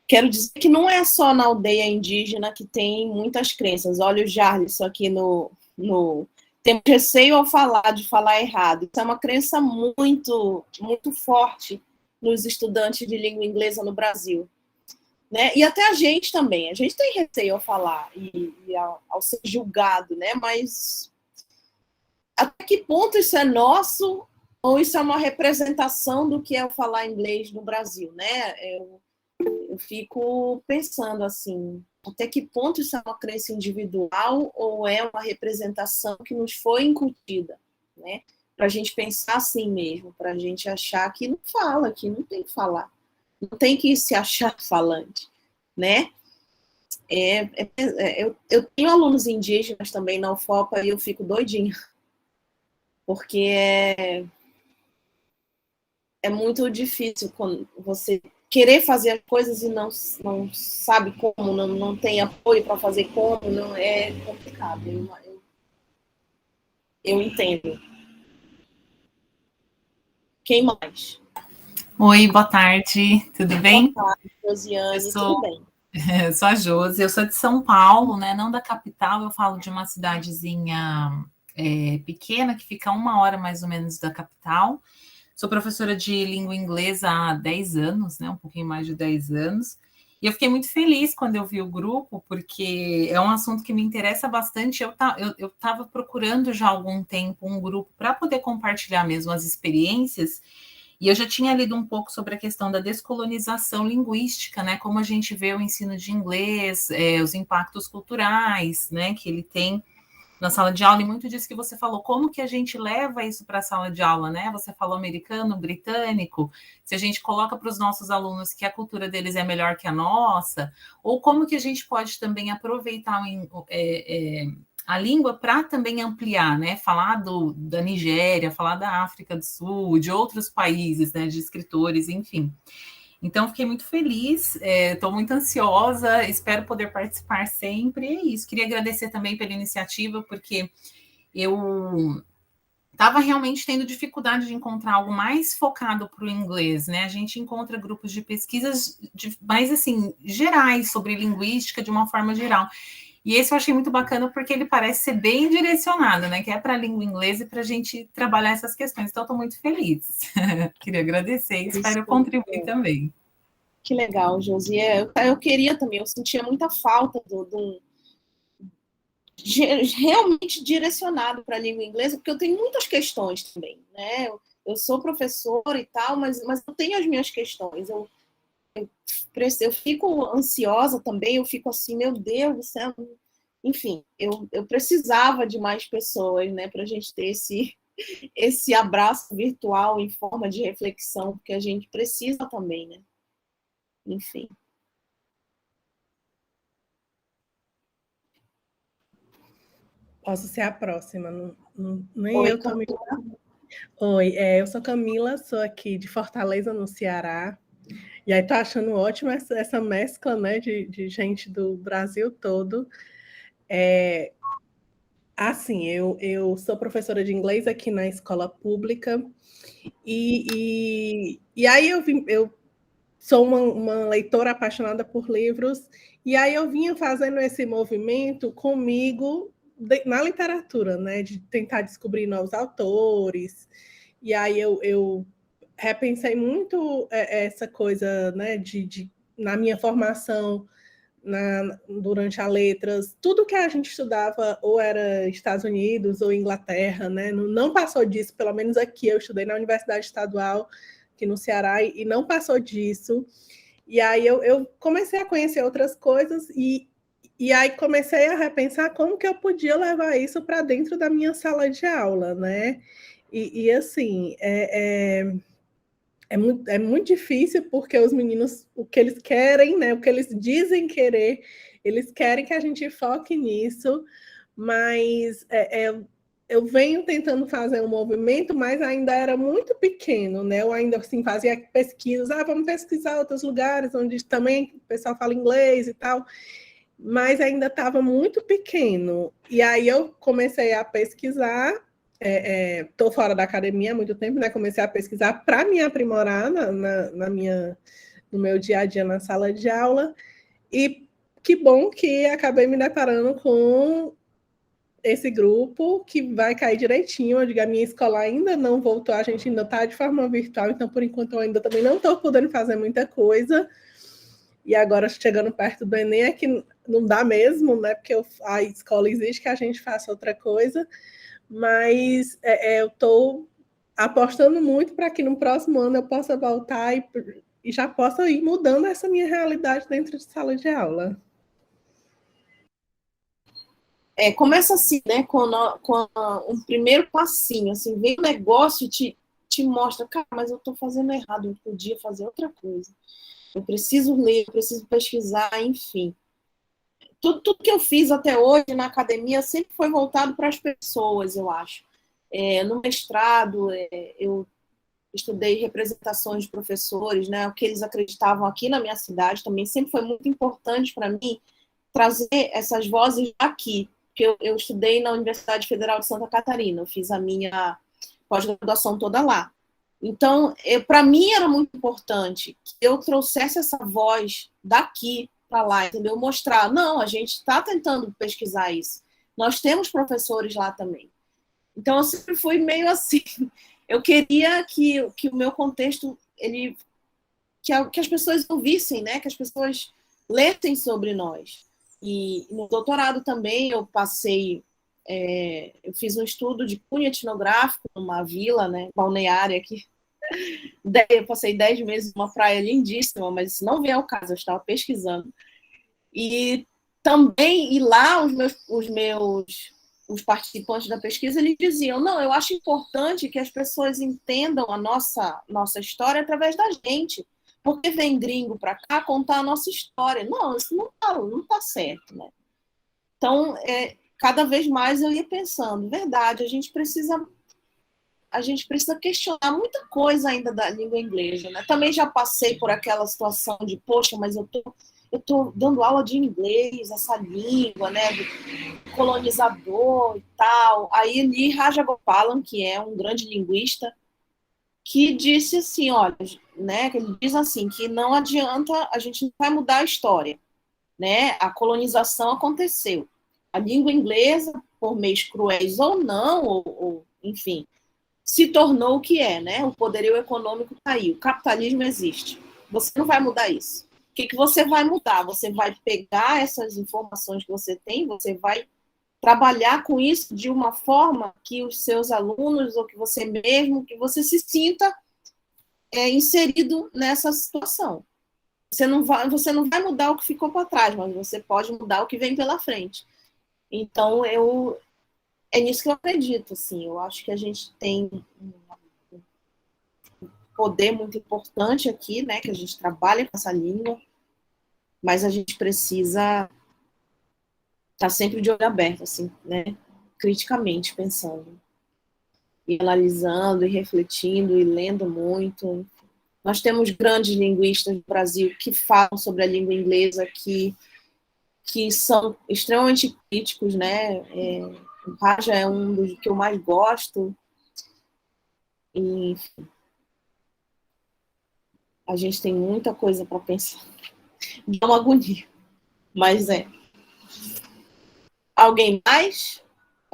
Quero dizer que não é só na aldeia indígena que tem muitas crenças. Olha o Jarlis aqui no temos receio ao de falar errado. Isso é uma crença muito, muito forte nos estudantes de língua inglesa no Brasil. Né? E até a gente também. A gente tem receio ao falar e ao ser julgado, né? Mas até que ponto isso é nosso ou isso é uma representação do que é o falar inglês no Brasil, né? Eu fico pensando assim, até que ponto isso é uma crença individual ou é uma representação que nos foi incutida, né? Para a gente pensar assim mesmo, para a gente achar que não fala, que não tem que falar, não tem que se achar falante, né? Eu tenho alunos indígenas também na UFOPA e eu fico doidinha, porque é muito difícil quando você querer fazer as coisas e não sabe como, não tem apoio para fazer como, não é complicado. Eu entendo. Quem mais? Oi, boa tarde, tudo bem? Boa tarde, Josiane, tudo bem? Eu sou a Josi, eu sou de São Paulo, né? Não da capital, eu falo de uma cidadezinha pequena que fica 1 hora mais ou menos da capital. Sou professora de língua inglesa há 10 anos, né? Um pouquinho mais de 10 anos. E eu fiquei muito feliz quando eu vi o grupo, porque é um assunto que me interessa bastante. Eu estava procurando já há algum tempo um grupo para poder compartilhar mesmo as experiências. E eu já tinha lido um pouco sobre a questão da descolonização linguística, né? Como a gente vê o ensino de inglês, os impactos culturais, né? Que ele tem na sala de aula, e muito disso que você falou, como que a gente leva isso para a sala de aula, né? Você falou americano, britânico, se a gente coloca para os nossos alunos que a cultura deles é melhor que a nossa, ou como que a gente pode também aproveitar a língua para também ampliar, né? Falar da Nigéria, falar da África do Sul, de outros países, né? De escritores, enfim. Então, fiquei muito feliz, estou muito ansiosa, espero poder participar sempre. É isso, queria agradecer também pela iniciativa, porque eu estava realmente tendo dificuldade de encontrar algo mais focado para o inglês, né? A gente encontra grupos de pesquisas mais, assim, gerais, sobre linguística, de uma forma geral. E esse eu achei muito bacana porque ele parece ser bem direcionado, né? Que é para a língua inglesa e para a gente trabalhar essas questões. Então, estou muito feliz. Queria agradecer e espero contribuir também. Que legal, Josi. Eu queria também, eu sentia muita falta realmente direcionado para a língua inglesa, porque eu tenho muitas questões também, né? Eu sou professora e tal, mas eu tenho as minhas questões. Eu fico ansiosa também, eu fico assim, meu Deus do céu. Enfim, eu precisava de mais pessoas, né, para a gente ter esse abraço virtual em forma de reflexão, porque a gente precisa também, né? Enfim. Posso ser a próxima, nem Oi, eu também. Oi, eu sou Camila, sou aqui de Fortaleza, no Ceará. E aí tô achando ótima essa mescla, né, de gente do Brasil todo. Assim, eu sou professora de inglês aqui na escola pública, e aí eu sou uma leitora apaixonada por livros, e aí eu vinha fazendo esse movimento comigo na literatura, né, de tentar descobrir novos autores. E aí eu repensei muito essa coisa, né, na minha formação durante a letras, tudo que a gente estudava ou era Estados Unidos ou Inglaterra, né, não passou disso, pelo menos aqui eu estudei na Universidade Estadual aqui no Ceará e não passou disso. E aí eu comecei a conhecer outras coisas e aí comecei a repensar como que eu podia levar isso para dentro da minha sala de aula, né? E assim, é muito difícil porque os meninos, o que eles querem, né? O que eles dizem querer, eles querem que a gente foque nisso, mas eu venho tentando fazer um movimento, mas ainda era muito pequeno, né? Eu ainda assim fazia pesquisas, vamos pesquisar outros lugares onde também o pessoal fala inglês e tal, mas ainda estava muito pequeno. E aí eu comecei a pesquisar, estou fora da academia há muito tempo, né? Comecei a pesquisar para me aprimorar no meu dia a dia na sala de aula, e que bom que acabei me deparando com esse grupo que vai cair direitinho. Eu digo, a minha escola ainda não voltou, a gente ainda está de forma virtual, então por enquanto eu ainda também não estou podendo fazer muita coisa. E agora, chegando perto do Enem, é que não dá mesmo, né? Porque a escola exige que a gente faça outra coisa, mas eu estou apostando muito para que no próximo ano eu possa voltar e já possa ir mudando essa minha realidade dentro de sala de aula. Começa assim, né? Com um primeiro passinho, assim, vem um negócio e te mostra, cara, mas eu estou fazendo errado, eu podia fazer outra coisa. Eu preciso ler, eu preciso pesquisar, enfim. Tudo que eu fiz até hoje na academia sempre foi voltado para as pessoas, eu acho. No mestrado, eu estudei representações de professores, né, o que eles acreditavam aqui na minha cidade também sempre foi muito importante para mim trazer essas vozes aqui, porque eu estudei na Universidade Federal de Santa Catarina, eu fiz a minha pós-graduação toda lá. Então, para mim era muito importante que eu trouxesse essa voz daqui para lá, entendeu? Mostrar, não, a gente está tentando pesquisar isso. Nós temos professores lá também. Então, eu sempre fui meio assim. Eu queria que o meu contexto, que as pessoas ouvissem, né? Que as pessoas lessem sobre nós. E no doutorado também eu passei... eu fiz um estudo de cunho etnográfico numa vila, né, balneária aqui. Eu passei 10 meses numa praia lindíssima, mas isso não vem ao caso, eu estava pesquisando. E também, lá os participantes da pesquisa, eles diziam, não, eu acho importante que as pessoas entendam a nossa história através da gente, porque vem gringo para cá contar a nossa história. Não, isso não tá certo, né? Então, cada vez mais eu ia pensando, verdade, a gente precisa questionar muita coisa ainda da língua inglesa, né? Também já passei por aquela situação de, poxa, mas eu tô dando aula de inglês, essa língua, né, do colonizador e tal. Aí li Rajagopalan, que é um grande linguista, que disse assim, olha, né, que ele diz assim, que não adianta, a gente não vai mudar a história, né? A colonização aconteceu. A língua inglesa, por meios cruéis ou não, ou enfim, se tornou o que é, né? O poderio econômico está aí, o capitalismo existe. Você não vai mudar isso. O que você vai mudar? Você vai pegar essas informações que você tem, você vai trabalhar com isso de uma forma que os seus alunos, ou que você mesmo, que você se sinta inserido nessa situação. Você não vai mudar o que ficou para trás, mas você pode mudar o que vem pela frente. Então, é nisso que eu acredito, assim. Eu acho que a gente tem um poder muito importante aqui, né? Que a gente trabalha com essa língua, mas a gente precisa estar sempre de olho aberto, assim, né? Criticamente pensando, e analisando, e refletindo, e lendo muito. Nós temos grandes linguistas no Brasil que falam sobre a língua inglesa, que são extremamente críticos, né? O Raja é um dos que eu mais gosto. E, enfim, a gente tem muita coisa para pensar. Dá uma agonia. Mas Alguém mais?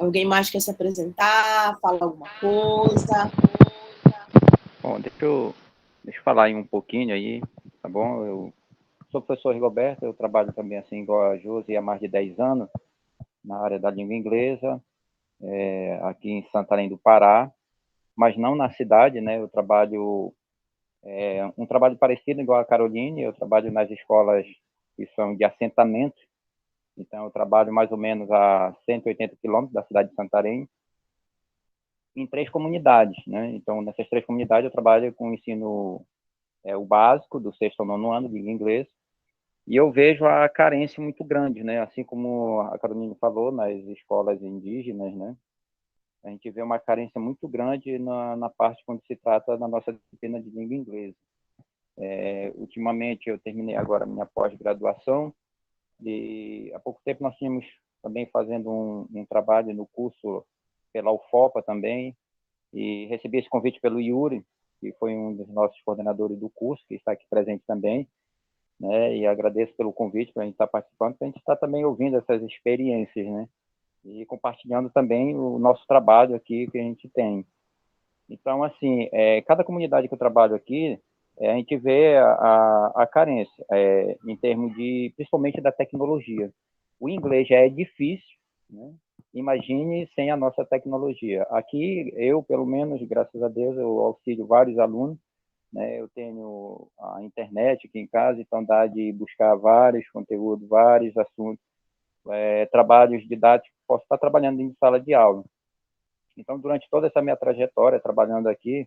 Alguém mais quer se apresentar, falar alguma coisa? Bom, deixa eu falar aí um pouquinho aí, tá bom? Eu sou o professor Rigoberto, eu trabalho também assim igual a Josi há mais de 10 anos na área da língua inglesa, aqui em Santarém do Pará, mas não na cidade, né? Eu trabalho um trabalho parecido igual a Caroline, eu trabalho nas escolas que são de assentamento, então eu trabalho mais ou menos a 180 quilômetros da cidade de Santarém, em 3 comunidades, né? Então, nessas 3 comunidades eu trabalho com o ensino o básico, do 6º ao 9º ano de língua inglesa, e eu vejo a carência muito grande, né? Assim como a Carolina falou, nas escolas indígenas, né? A gente vê uma carência muito grande na parte quando se trata da nossa disciplina de língua inglesa. Ultimamente, eu terminei agora minha pós-graduação, e há pouco tempo nós tínhamos também fazendo um trabalho no curso pela UFOPA também, e recebi esse convite pelo Yuri, que foi um dos nossos coordenadores do curso, que está aqui presente também, né? E agradeço pelo convite para a gente estar participando, para a gente estar também ouvindo essas experiências, né? E compartilhando também o nosso trabalho aqui que a gente tem. Então, assim, cada comunidade que eu trabalho aqui, a gente vê a carência, em termos de, principalmente da tecnologia. O inglês já é difícil, né? Imagine sem a nossa tecnologia. Aqui, eu, pelo menos, graças a Deus, eu auxilio vários alunos, né? Eu tenho a internet aqui em casa, então dá de buscar vários conteúdos, vários assuntos, trabalhos didáticos, posso estar trabalhando em sala de aula. Então, durante toda essa minha trajetória trabalhando aqui,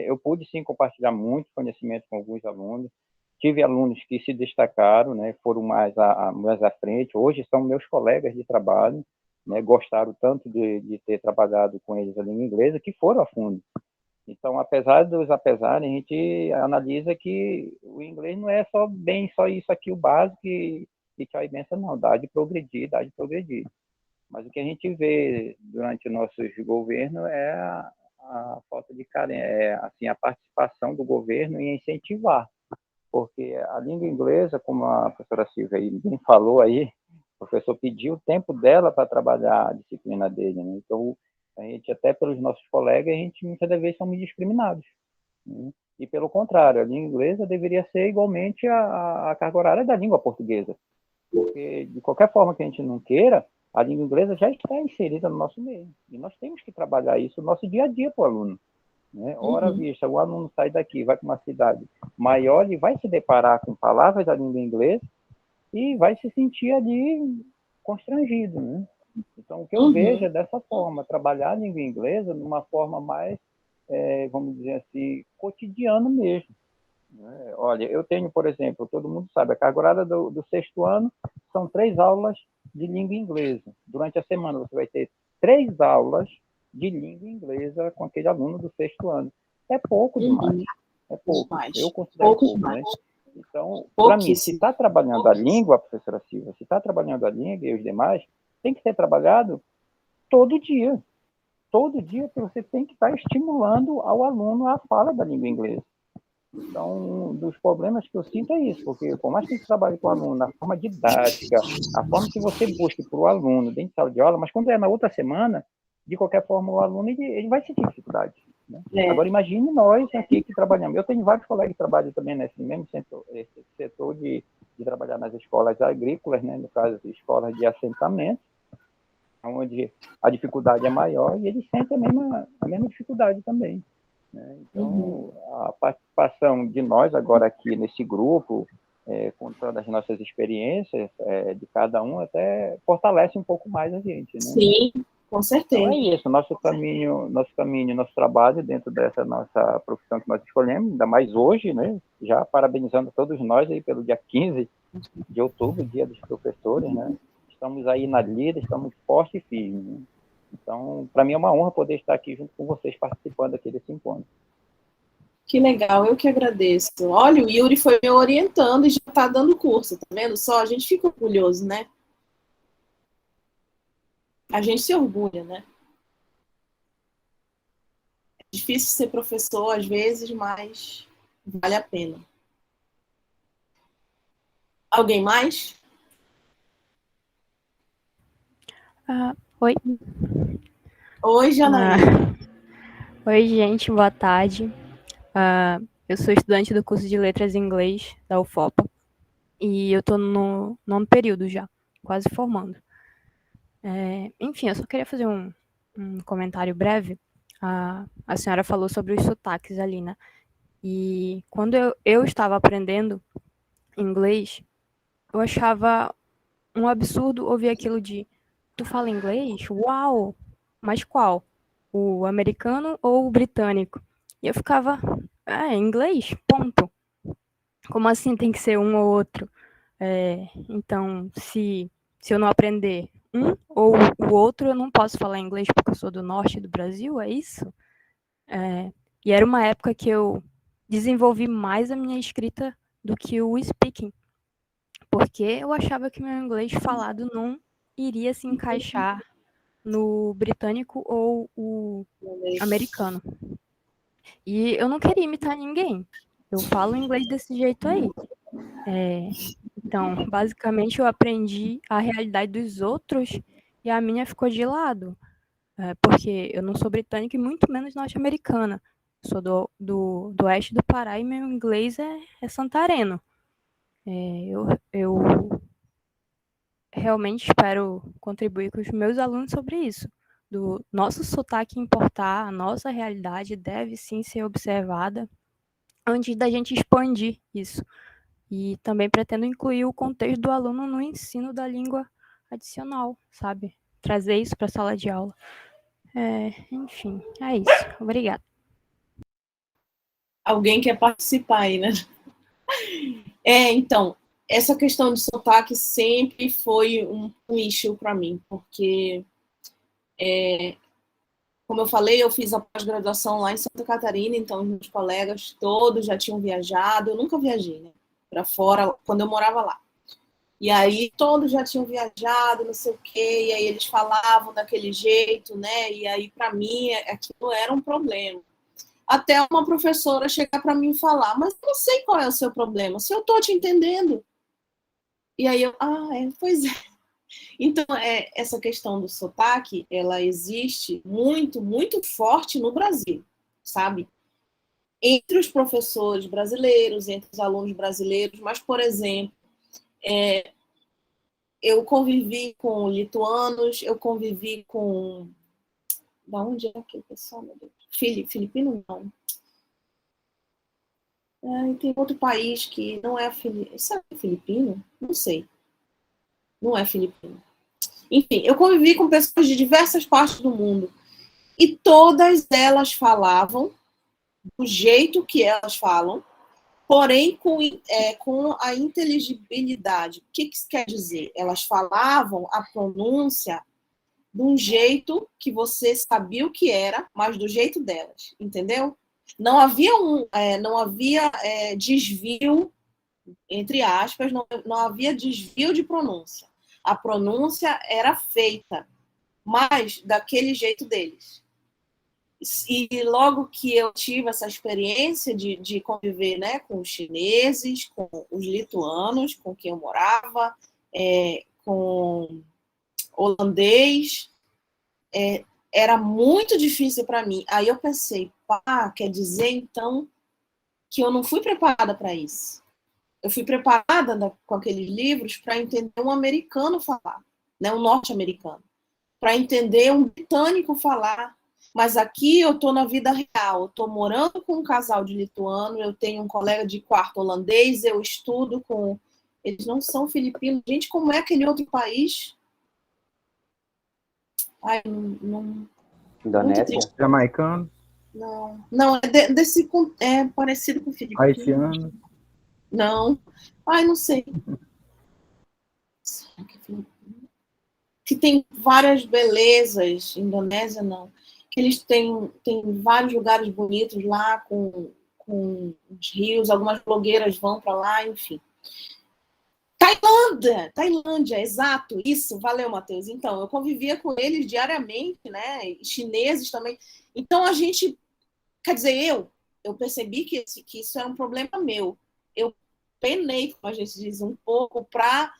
eu pude sim compartilhar muito conhecimento com alguns alunos. Tive alunos que se destacaram, né, foram mais à frente. Hoje são meus colegas de trabalho, né, gostaram tanto de ter trabalhado com eles a língua inglesa que foram a fundo. Então, apesar dos apesares, a gente analisa que o inglês não é só isso aqui, o básico, e tchau e benção, não. Dá de progredir, dá de progredir. Mas o que a gente vê durante nossos governos é a falta de assim, a participação do governo em incentivar. Porque a língua inglesa, como a professora Silvia aí bem falou aí, o professor pediu o tempo dela para trabalhar a disciplina dele, né? Então, a gente, até pelos nossos colegas, a gente muitas das vezes somos discriminados, né? E, pelo contrário, a língua inglesa deveria ser igualmente a carga horária da língua portuguesa. Porque, de qualquer forma que a gente não queira, a língua inglesa já está inserida no nosso meio. E nós temos que trabalhar isso no nosso dia a dia para o aluno, né? Ora vista, o aluno sai daqui, vai para uma cidade maior, ele vai se deparar com palavras da língua inglesa e vai se sentir ali constrangido, né? Então, o que eu vejo é dessa forma, trabalhar a língua inglesa de uma forma mais, vamos dizer assim, cotidiano mesmo, né? Olha, eu tenho, por exemplo, todo mundo sabe, a carga horária do 6º ano são 3 aulas de língua inglesa. Durante a semana você vai ter 3 aulas de língua inglesa com aquele aluno do 6º ano. É pouco demais. É pouco. Eu considero pouco, né? Então, para mim, se está trabalhando a língua, professora Silva, se está trabalhando a língua e os demais, tem que ser trabalhado todo dia. Todo dia você tem que estar estimulando ao aluno a fala da língua inglesa. Então, um dos problemas que eu sinto é isso, porque por mais que a gente trabalhe com o aluno na forma didática, a forma que você busque para o aluno dentro de sala de aula, mas quando é na outra semana, de qualquer forma, o aluno ele vai sentir dificuldade, né? Agora, imagine nós aqui que trabalhamos. Eu tenho vários colegas que trabalham também nesse mesmo setor de trabalhar nas escolas agrícolas, né? No caso, escolas de assentamento, onde a dificuldade é maior e eles sentem a mesma dificuldade também, né? Então, a participação de nós agora aqui nesse grupo, contando as nossas experiências de cada um, até fortalece um pouco mais a gente, né? Sim, com certeza. Então é isso, nosso caminho, nosso trabalho dentro dessa nossa profissão que nós escolhemos, ainda mais hoje, né? Já parabenizando todos nós aí pelo dia 15 de outubro, dia dos professores, né? Estamos aí na lida, estamos fortes e firmes, né? Então, para mim é uma honra poder estar aqui junto com vocês, participando aqui desse encontro. Que legal, eu que agradeço. Olha, o Yuri foi me orientando e já está dando curso, tá vendo só? A gente fica orgulhoso, né? A gente se orgulha, né? É difícil ser professor às vezes, mas vale a pena. Alguém mais? Oi. Oi, Janaína. Oi, gente, boa tarde. Eu sou estudante do curso de Letras em Inglês da UFOPA e eu estou no nono período já, quase formando. Enfim, eu só queria fazer um comentário breve. A senhora falou sobre os sotaques ali, né? E quando eu estava aprendendo inglês, eu achava um absurdo ouvir aquilo de tu fala inglês? Uau! Mas qual? O americano ou o britânico? E eu ficava, inglês, ponto. Como assim tem que ser um ou outro? Então, se eu não aprender um ou o outro, eu não posso falar inglês porque eu sou do norte do Brasil, é isso? E era uma época que eu desenvolvi mais a minha escrita do que o speaking, porque eu achava que meu inglês falado não iria se encaixar no britânico ou o americano. E eu não queria imitar ninguém. Eu falo inglês desse jeito aí. Então, basicamente, eu aprendi a realidade dos outros e a minha ficou de lado. Porque eu não sou britânica e muito menos norte-americana. Sou do oeste do Pará e meu inglês é santareno. Eu realmente espero contribuir com os meus alunos sobre isso. Do nosso sotaque importar, a nossa realidade deve sim ser observada antes da gente expandir isso. E também pretendo incluir o contexto do aluno no ensino da língua adicional, sabe? Trazer isso para a sala de aula. Enfim, é isso. Obrigada. Alguém quer participar aí, né? Então, essa questão de sotaque sempre foi um issue para mim, porque, como eu falei, eu fiz a pós-graduação lá em Santa Catarina, então meus colegas todos já tinham viajado, eu nunca viajei, né, para fora quando eu morava lá. E aí todos já tinham viajado, não sei o quê, e aí eles falavam daquele jeito, né? E aí para mim aquilo era um problema. Até uma professora chegar para mim e falar, mas eu não sei qual é o seu problema, se eu estou te entendendo. E aí eu, pois é. Então, essa questão do sotaque, ela existe muito, muito forte no Brasil, sabe? Entre os professores brasileiros, entre os alunos brasileiros, mas, por exemplo, eu convivi com lituanos, eu convivi com... Da onde é aquele pessoal, meu Deus? Filipino, não. Tem outro país que não é filipino? Não sei. Não é filipino. Enfim, eu convivi com pessoas de diversas partes do mundo e todas elas falavam do jeito que elas falam, porém com a inteligibilidade. O que isso quer dizer? Elas falavam a pronúncia de um jeito que você sabia o que era, mas do jeito delas, entendeu? Não havia desvio, entre aspas, não havia desvio de pronúncia. A pronúncia era feita, mas daquele jeito deles. E logo que eu tive essa experiência de conviver, né, com os chineses, com os lituanos, com quem eu morava, com holandês, era muito difícil para mim. Aí eu pensei, quer dizer então que eu não fui preparada para isso. Eu fui preparada com aqueles livros para entender um americano falar, né, um norte-americano, para entender um britânico falar. Mas aqui eu estou na vida real, eu estou morando com um casal de lituano, eu tenho um colega de quarto holandês, eu estudo com... Eles não são filipinos. Gente, como é aquele outro país? Não... Indonésia? Jamaicano? Não, é parecido com filipino. Haitiano? Não. Não sei. Que tem várias belezas. Indonésia, não. Que eles têm vários lugares bonitos lá, com os rios, algumas blogueiras vão para lá, enfim. Tailândia, exato, isso, valeu, Matheus. Então, eu convivia com eles diariamente, né? Chineses também. Então, a gente, quer dizer, eu percebi que isso era um problema meu. Eu penei, como a gente diz, um pouco para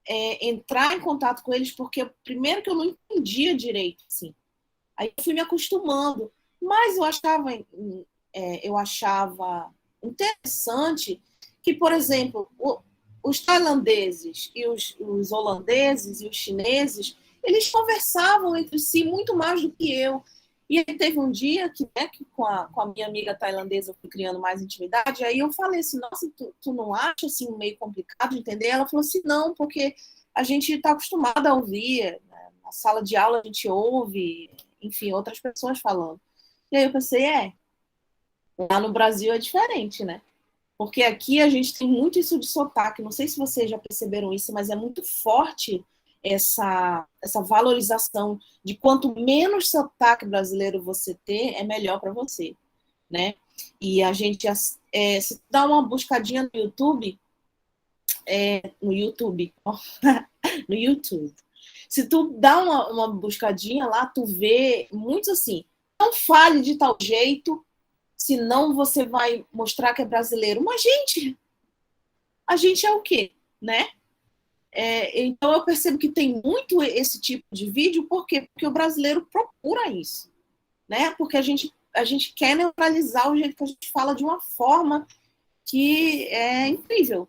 entrar em contato com eles, porque primeiro que eu não entendia direito, assim. Aí eu fui me acostumando, mas eu achava interessante que, por exemplo, os tailandeses e os holandeses e os chineses, eles conversavam entre si muito mais do que eu. E aí teve um dia que com a minha amiga tailandesa eu fui criando mais intimidade, aí eu falei assim, nossa, tu não acha assim meio complicado de entender? Ela falou assim, não, porque a gente está acostumada a ouvir, né? Na sala de aula a gente ouve, enfim, outras pessoas falando. E aí eu pensei, lá no Brasil é diferente, né? Porque aqui a gente tem muito isso de sotaque, não sei se vocês já perceberam isso, mas é muito forte essa valorização de quanto menos sotaque brasileiro você ter, é melhor para você, né? E a gente, se dá uma buscadinha no YouTube, no YouTube, se tu dá uma buscadinha lá, tu vê muito assim, não fale de tal jeito, senão você vai mostrar que é brasileiro. Mas, gente, a gente é o quê, né? Então eu percebo que tem muito esse tipo de vídeo, por quê? Porque o brasileiro procura isso, né? Porque a gente quer neutralizar o jeito que a gente fala de uma forma que é incrível.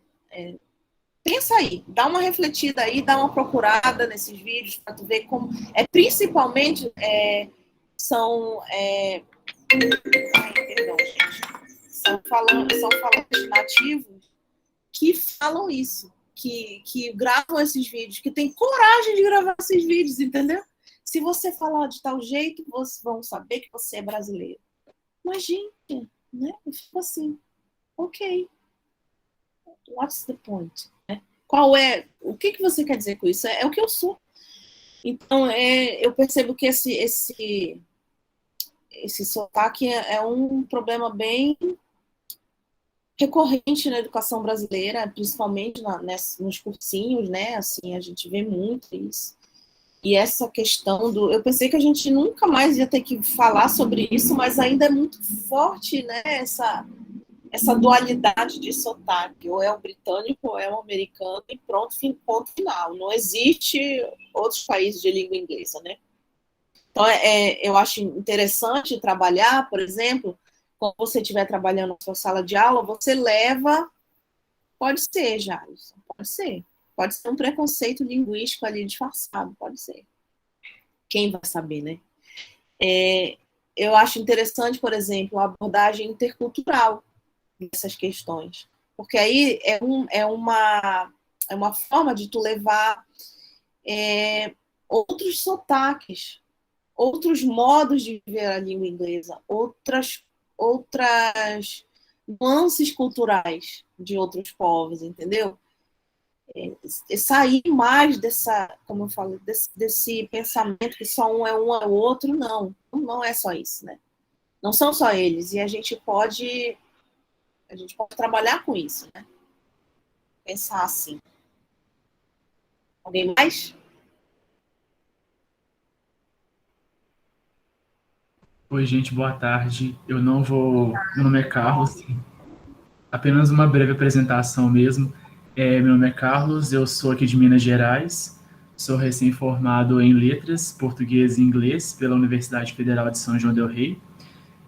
Pensa aí, dá uma refletida aí, dá uma procurada nesses vídeos para tu ver como principalmente são perdão, gente, são falantes nativos que falam isso. Que gravam esses vídeos, que tem coragem de gravar esses vídeos, entendeu? Se você falar de tal jeito, vocês vão saber que você é brasileiro. Mas, gente, né? Eu fico assim, ok. What's the point? Né? O que você quer dizer com isso? É o que eu sou. Então, eu percebo que esse sotaque é um problema bem recorrente na educação brasileira, principalmente nos cursinhos, né? Assim, a gente vê muito isso. E essa questão eu pensei que a gente nunca mais ia ter que falar sobre isso, mas ainda é muito forte, né? Essa dualidade de sotaque. Ou é o britânico, ou é o americano, e pronto, ponto final. Não existe outros países de língua inglesa, né? Então, eu acho interessante trabalhar, por exemplo, quando você estiver trabalhando na sua sala de aula, você leva, pode ser, Jairson, pode ser um preconceito linguístico ali disfarçado, pode ser. Quem vai saber, né? Eu acho interessante, por exemplo, a abordagem intercultural dessas questões, porque aí é uma forma de tu levar outros sotaques, outros modos de ver a língua inglesa, outras nuances culturais de outros povos, entendeu? Sair mais como eu falo, desse pensamento que só um é o outro, não é só isso, né? Não são só eles, e a gente pode trabalhar com isso, né? Pensar assim. Alguém mais? Oi, gente, boa tarde. Meu nome é Carlos, apenas uma breve apresentação mesmo. Meu nome é Carlos, eu sou aqui de Minas Gerais, sou recém-formado em Letras, Português e Inglês pela Universidade Federal de São João del Rei.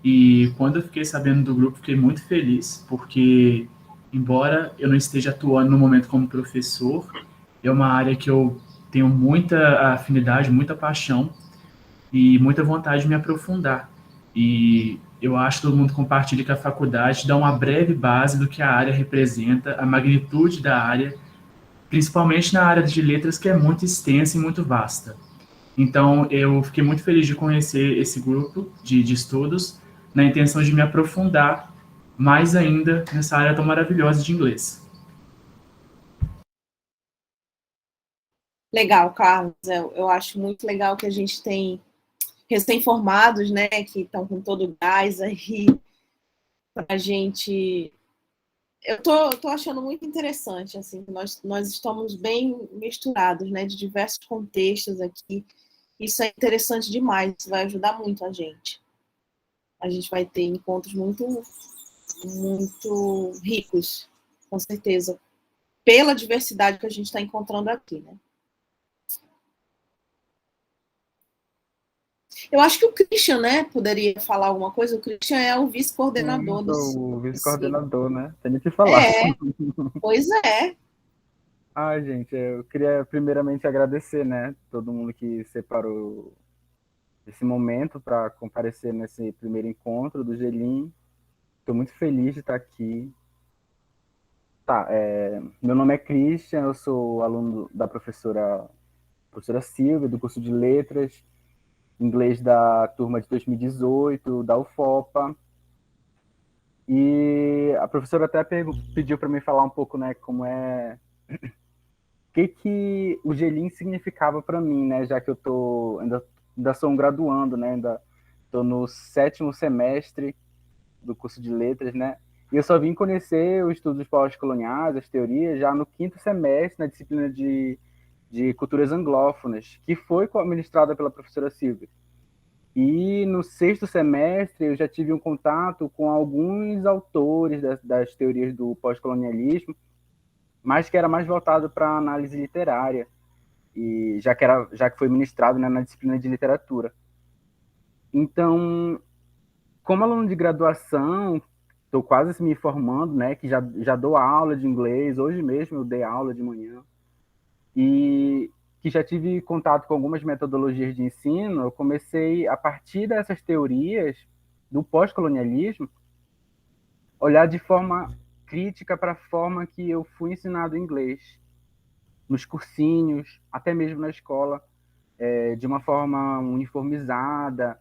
E quando eu fiquei sabendo do grupo, fiquei muito feliz, porque, embora eu não esteja atuando no momento como professor, é uma área que eu tenho muita afinidade, muita paixão e muita vontade de me aprofundar. E eu acho que todo mundo compartilha que a faculdade dá uma breve base do que a área representa, a magnitude da área, principalmente na área de letras, que é muito extensa e muito vasta. Então, eu fiquei muito feliz de conhecer esse grupo de estudos, na intenção de me aprofundar mais ainda nessa área tão maravilhosa de inglês. Legal, Carlos. Eu acho muito legal que a gente tem recém-formados, né, que estão com todo o gás aí para a gente. Eu tô achando muito interessante, assim, nós estamos bem misturados, né, de diversos contextos aqui. Isso é interessante demais, isso vai ajudar muito a gente. A gente vai ter encontros muito, muito ricos, com certeza, pela diversidade que a gente está encontrando aqui, né? Eu acho que o Christian, né, poderia falar alguma coisa. O Christian é o vice-coordenador do Sou o CIG. vice-coordenador, né? Tenho que falar. Pois é. Ah, gente, eu queria primeiramente agradecer, né, todo mundo que separou esse momento para comparecer nesse primeiro encontro do Gelim. Estou muito feliz de estar aqui. Tá, meu nome é Christian, eu sou aluno da professora Silvia, do curso de Letras, inglês da turma de 2018, da UFOPA. E a professora até pediu para mim falar um pouco, né, como é... O que o Gelim significava para mim, né, já que eu ainda sou um graduando, né, ainda estou no 7º semestre do curso de Letras, né, e eu só vim conhecer os estudos pós-coloniais, as teorias, já no 5º semestre, na disciplina de culturas anglófonas, que foi ministrada pela professora Silvia. E no 6º semestre eu já tive um contato com alguns autores das teorias do pós-colonialismo, mas que era mais voltado para análise literária, e já que foi ministrado, né, na disciplina de literatura. Então, como aluno de graduação, estou quase me formando, né, que já dou aula de inglês, hoje mesmo eu dei aula de manhã, e que já tive contato com algumas metodologias de ensino, eu comecei, a partir dessas teorias do pós-colonialismo, olhar de forma crítica para a forma que eu fui ensinado inglês, nos cursinhos, até mesmo na escola, de uma forma uniformizada,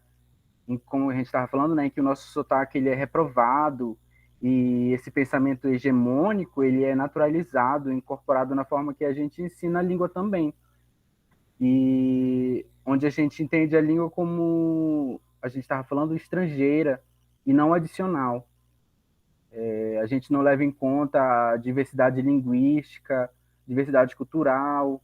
como a gente estava falando, né, que o nosso sotaque ele é reprovado, e esse pensamento hegemônico ele é naturalizado, incorporado na forma que a gente ensina a língua também. E onde a gente entende a língua como, a gente estava falando, estrangeira e não adicional. A gente não leva em conta a diversidade linguística, diversidade cultural.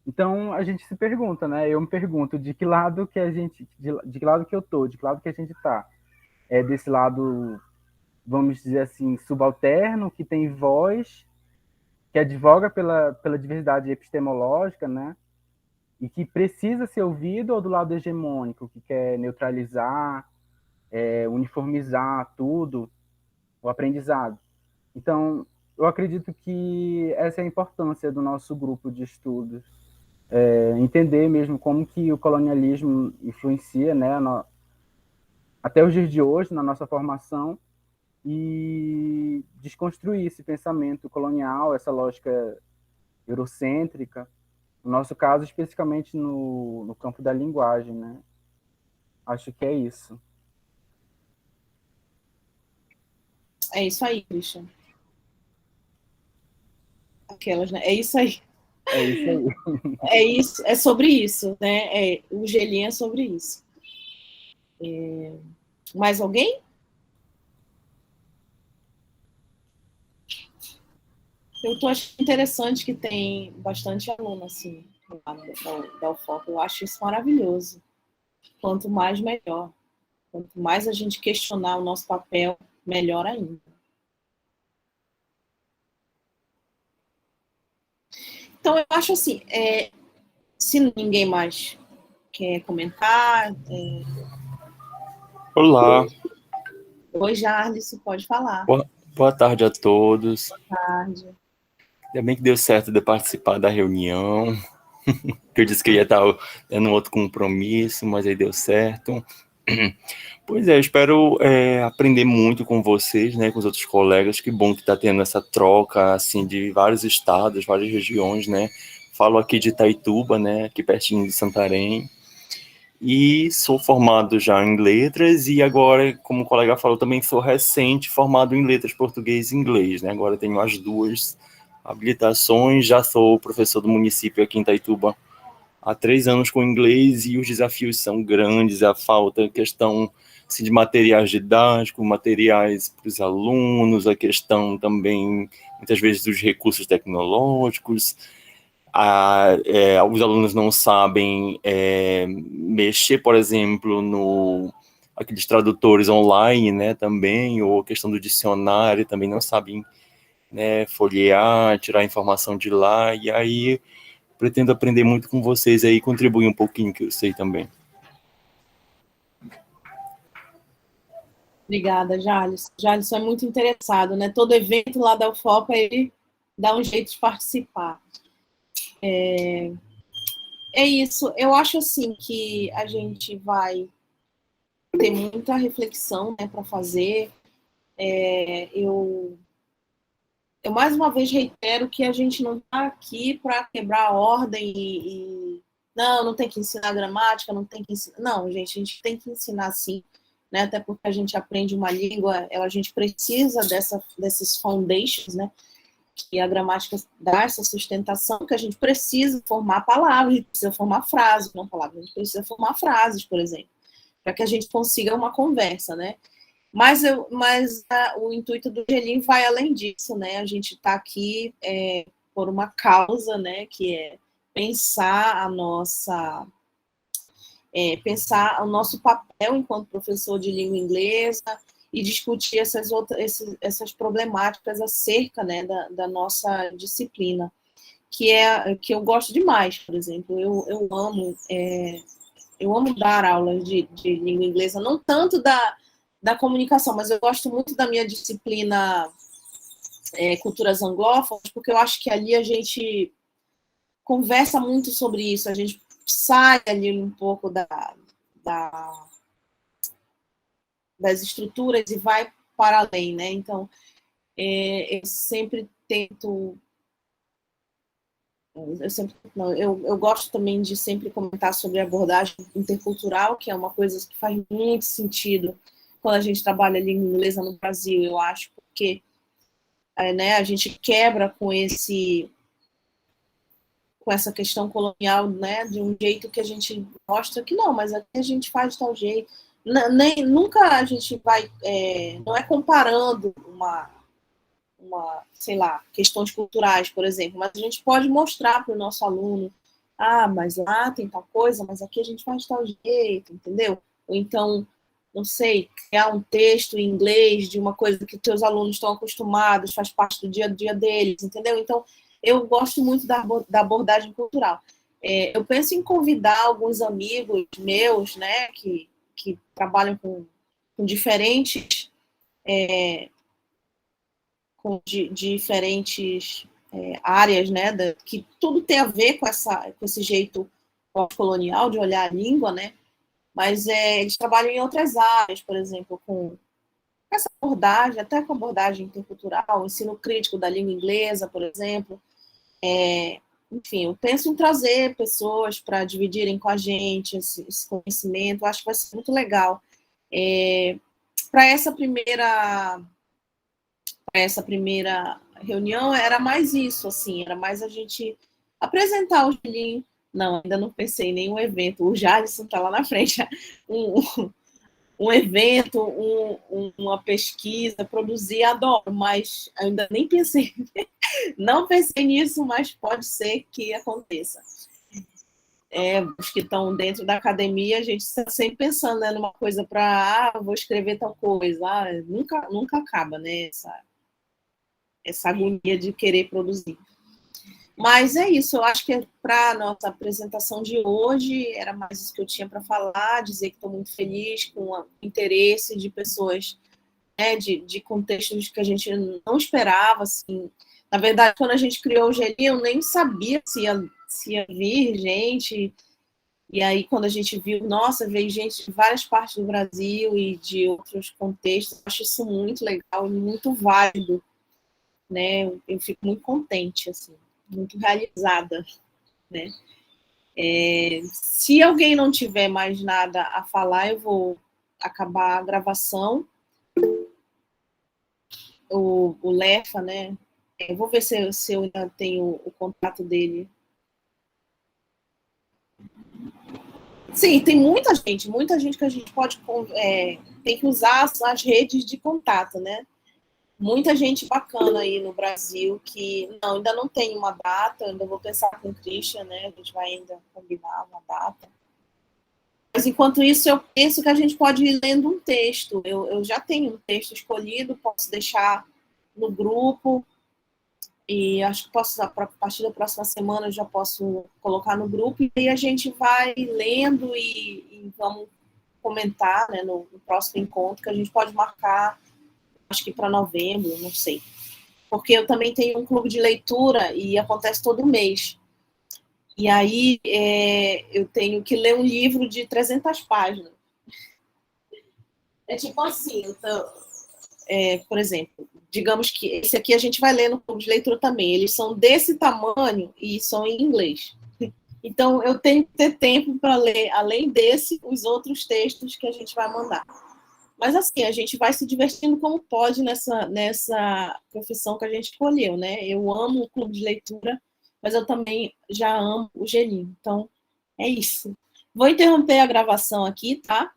Então a gente se pergunta, né? Eu me pergunto de que lado que de que lado que eu tô, de que lado que a gente tá? É desse lado, vamos dizer assim, subalterno, que tem voz, que advoga pela diversidade epistemológica, né? E que precisa ser ouvido, ou do lado hegemônico, que quer neutralizar, uniformizar tudo, o aprendizado. Então, eu acredito que essa é a importância do nosso grupo de estudos, entender mesmo como que o colonialismo influencia, né, até os dias de hoje, na nossa formação, e desconstruir esse pensamento colonial, essa lógica eurocêntrica, no nosso caso, especificamente no campo da linguagem, né? Acho que é isso. É isso aí, Christian. Aquelas, né? É isso aí. É isso aí. É isso, é sobre isso, né? O Gelim é sobre isso. Mais alguém? Eu estou achando interessante que tem bastante aluno, assim, da UFOP. Eu acho isso maravilhoso. Quanto mais, melhor. Quanto mais a gente questionar o nosso papel, melhor ainda. Então, eu acho assim, se ninguém mais quer comentar... Olá. Oi, Jarlis, pode falar. Boa tarde a todos. Boa tarde. Ainda bem que deu certo de participar da reunião, que eu disse que ia estar tendo outro compromisso, mas aí deu certo. Pois é, eu espero aprender muito com vocês, né, com os outros colegas. Que bom que está tendo essa troca, assim, de vários estados, várias regiões, né. Falo aqui de Itaituba, né, aqui pertinho de Santarém. E sou formado já em letras e agora, como o colega falou, também sou recente formado em letras português e inglês, né? Agora tenho as duas habilitações, já sou professor do município aqui em Itaituba há 3 anos com inglês e os desafios são grandes, a falta, a questão assim, de materiais didáticos, materiais para os alunos, a questão também, muitas vezes, dos recursos tecnológicos. Os alunos não sabem mexer, por exemplo, aqueles tradutores online, né, também, ou a questão do dicionário, também não sabem né, folhear, tirar informação de lá, e aí pretendo aprender muito com vocês aí, contribuir um pouquinho que eu sei também. Obrigada, Jalisson. Jalisson é muito interessado, né? Todo evento lá da UFOPA, ele dá um jeito de participar. É isso. Eu acho, assim, que a gente vai ter muita reflexão, né, para fazer. Eu mais uma vez reitero que a gente não está aqui para quebrar a ordem e não tem que ensinar gramática, não tem que ensinar. Não, gente, a gente tem que ensinar sim, né? Até porque a gente aprende uma língua, a gente precisa desses foundations, né? Que a gramática dá essa sustentação, que a gente precisa formar palavras, a gente precisa formar frases, não palavras, a gente precisa formar frases, por exemplo, para que a gente consiga uma conversa, né? Mas o intuito do Gelim vai além disso, né? A gente está aqui por uma causa, né? Que é pensar pensar o nosso papel enquanto professor de língua inglesa e discutir essas problemáticas acerca, né, da nossa disciplina, que eu gosto demais, por exemplo. Eu amo dar aulas de língua inglesa, não tanto da comunicação, mas eu gosto muito da minha disciplina culturas anglófonas, porque eu acho que ali a gente conversa muito sobre isso, a gente sai ali um pouco das estruturas e vai para além, né? Então, eu sempre tento... Eu gosto também de sempre comentar sobre a abordagem intercultural, que é uma coisa que faz muito sentido quando a gente trabalha língua inglesa no Brasil, eu acho, porque né, a gente quebra com essa questão colonial, né, de um jeito que a gente mostra que não, mas aqui a gente faz de tal jeito. Nunca a gente vai... não é comparando sei lá, questões culturais, por exemplo, mas a gente pode mostrar para o nosso aluno, mas lá tem tal coisa, mas aqui a gente faz de tal jeito, entendeu? Ou então, não sei, criar um texto em inglês de uma coisa que teus alunos estão acostumados, faz parte do dia a dia deles, entendeu? Então, eu gosto muito da abordagem cultural. Eu penso em convidar alguns amigos meus, né, que trabalham com diferentes... com diferentes áreas, né, que tudo tem a ver com esse jeito colonial de olhar a língua, né, mas eles trabalham em outras áreas, por exemplo, com essa abordagem, até com abordagem intercultural, ensino crítico da língua inglesa, por exemplo. Enfim, eu penso em trazer pessoas para dividirem com a gente esse conhecimento, acho que vai ser muito legal. Para essa primeira reunião, era mais isso, assim, era mais a gente apresentar o Gelim. Não, ainda não pensei em nenhum evento, o Jalisson está lá na frente, um evento, uma pesquisa, produzir, adoro, mas ainda nem pensei, não pensei nisso, mas pode ser que aconteça. Os que estão dentro da academia, a gente está sempre pensando, né, numa coisa para, vou escrever tal coisa, nunca acaba, né, essa agonia de querer produzir. Mas é isso, eu acho que para a nossa apresentação de hoje, era mais isso que eu tinha para falar, dizer que estou muito feliz com o interesse de pessoas, né, de contextos que a gente não esperava, assim. Na verdade, quando a gente criou o Gelim, eu nem sabia se ia vir gente, e aí quando a gente viu, nossa, veio gente de várias partes do Brasil e de outros contextos, eu acho isso muito legal e muito válido, né, eu fico muito contente, assim, muito realizada, né. Se alguém não tiver mais nada a falar, eu vou acabar a gravação. O Lefa, né, eu vou ver se eu ainda tenho o contato dele. Sim, tem muita gente que a gente pode... tem que usar as redes de contato, né? Muita gente bacana aí no Brasil que ainda não tem uma data, ainda vou pensar com o Christian, né? A gente vai ainda combinar uma data. Mas enquanto isso, eu penso que a gente pode ir lendo um texto. Eu já tenho um texto escolhido, posso deixar no grupo, e acho que posso, a partir da próxima semana eu já posso colocar no grupo, e aí a gente vai lendo e vamos comentar, né, no próximo encontro, que a gente pode marcar, acho que para novembro, não sei. Porque eu também tenho um clube de leitura e acontece todo mês. E aí eu tenho que ler um livro de 300 páginas. É tipo assim, por exemplo, digamos que esse aqui a gente vai ler no clube de leitura também. Eles são desse tamanho e são em inglês. Então, eu tenho que ter tempo para ler, além desse, os outros textos que a gente vai mandar. Mas, assim, a gente vai se divertindo como pode nessa profissão que a gente escolheu, né? Eu amo o clube de leitura, mas eu também já amo o gelinho. Então, é isso. Vou interromper a gravação aqui, tá?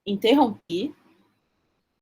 Interrompi.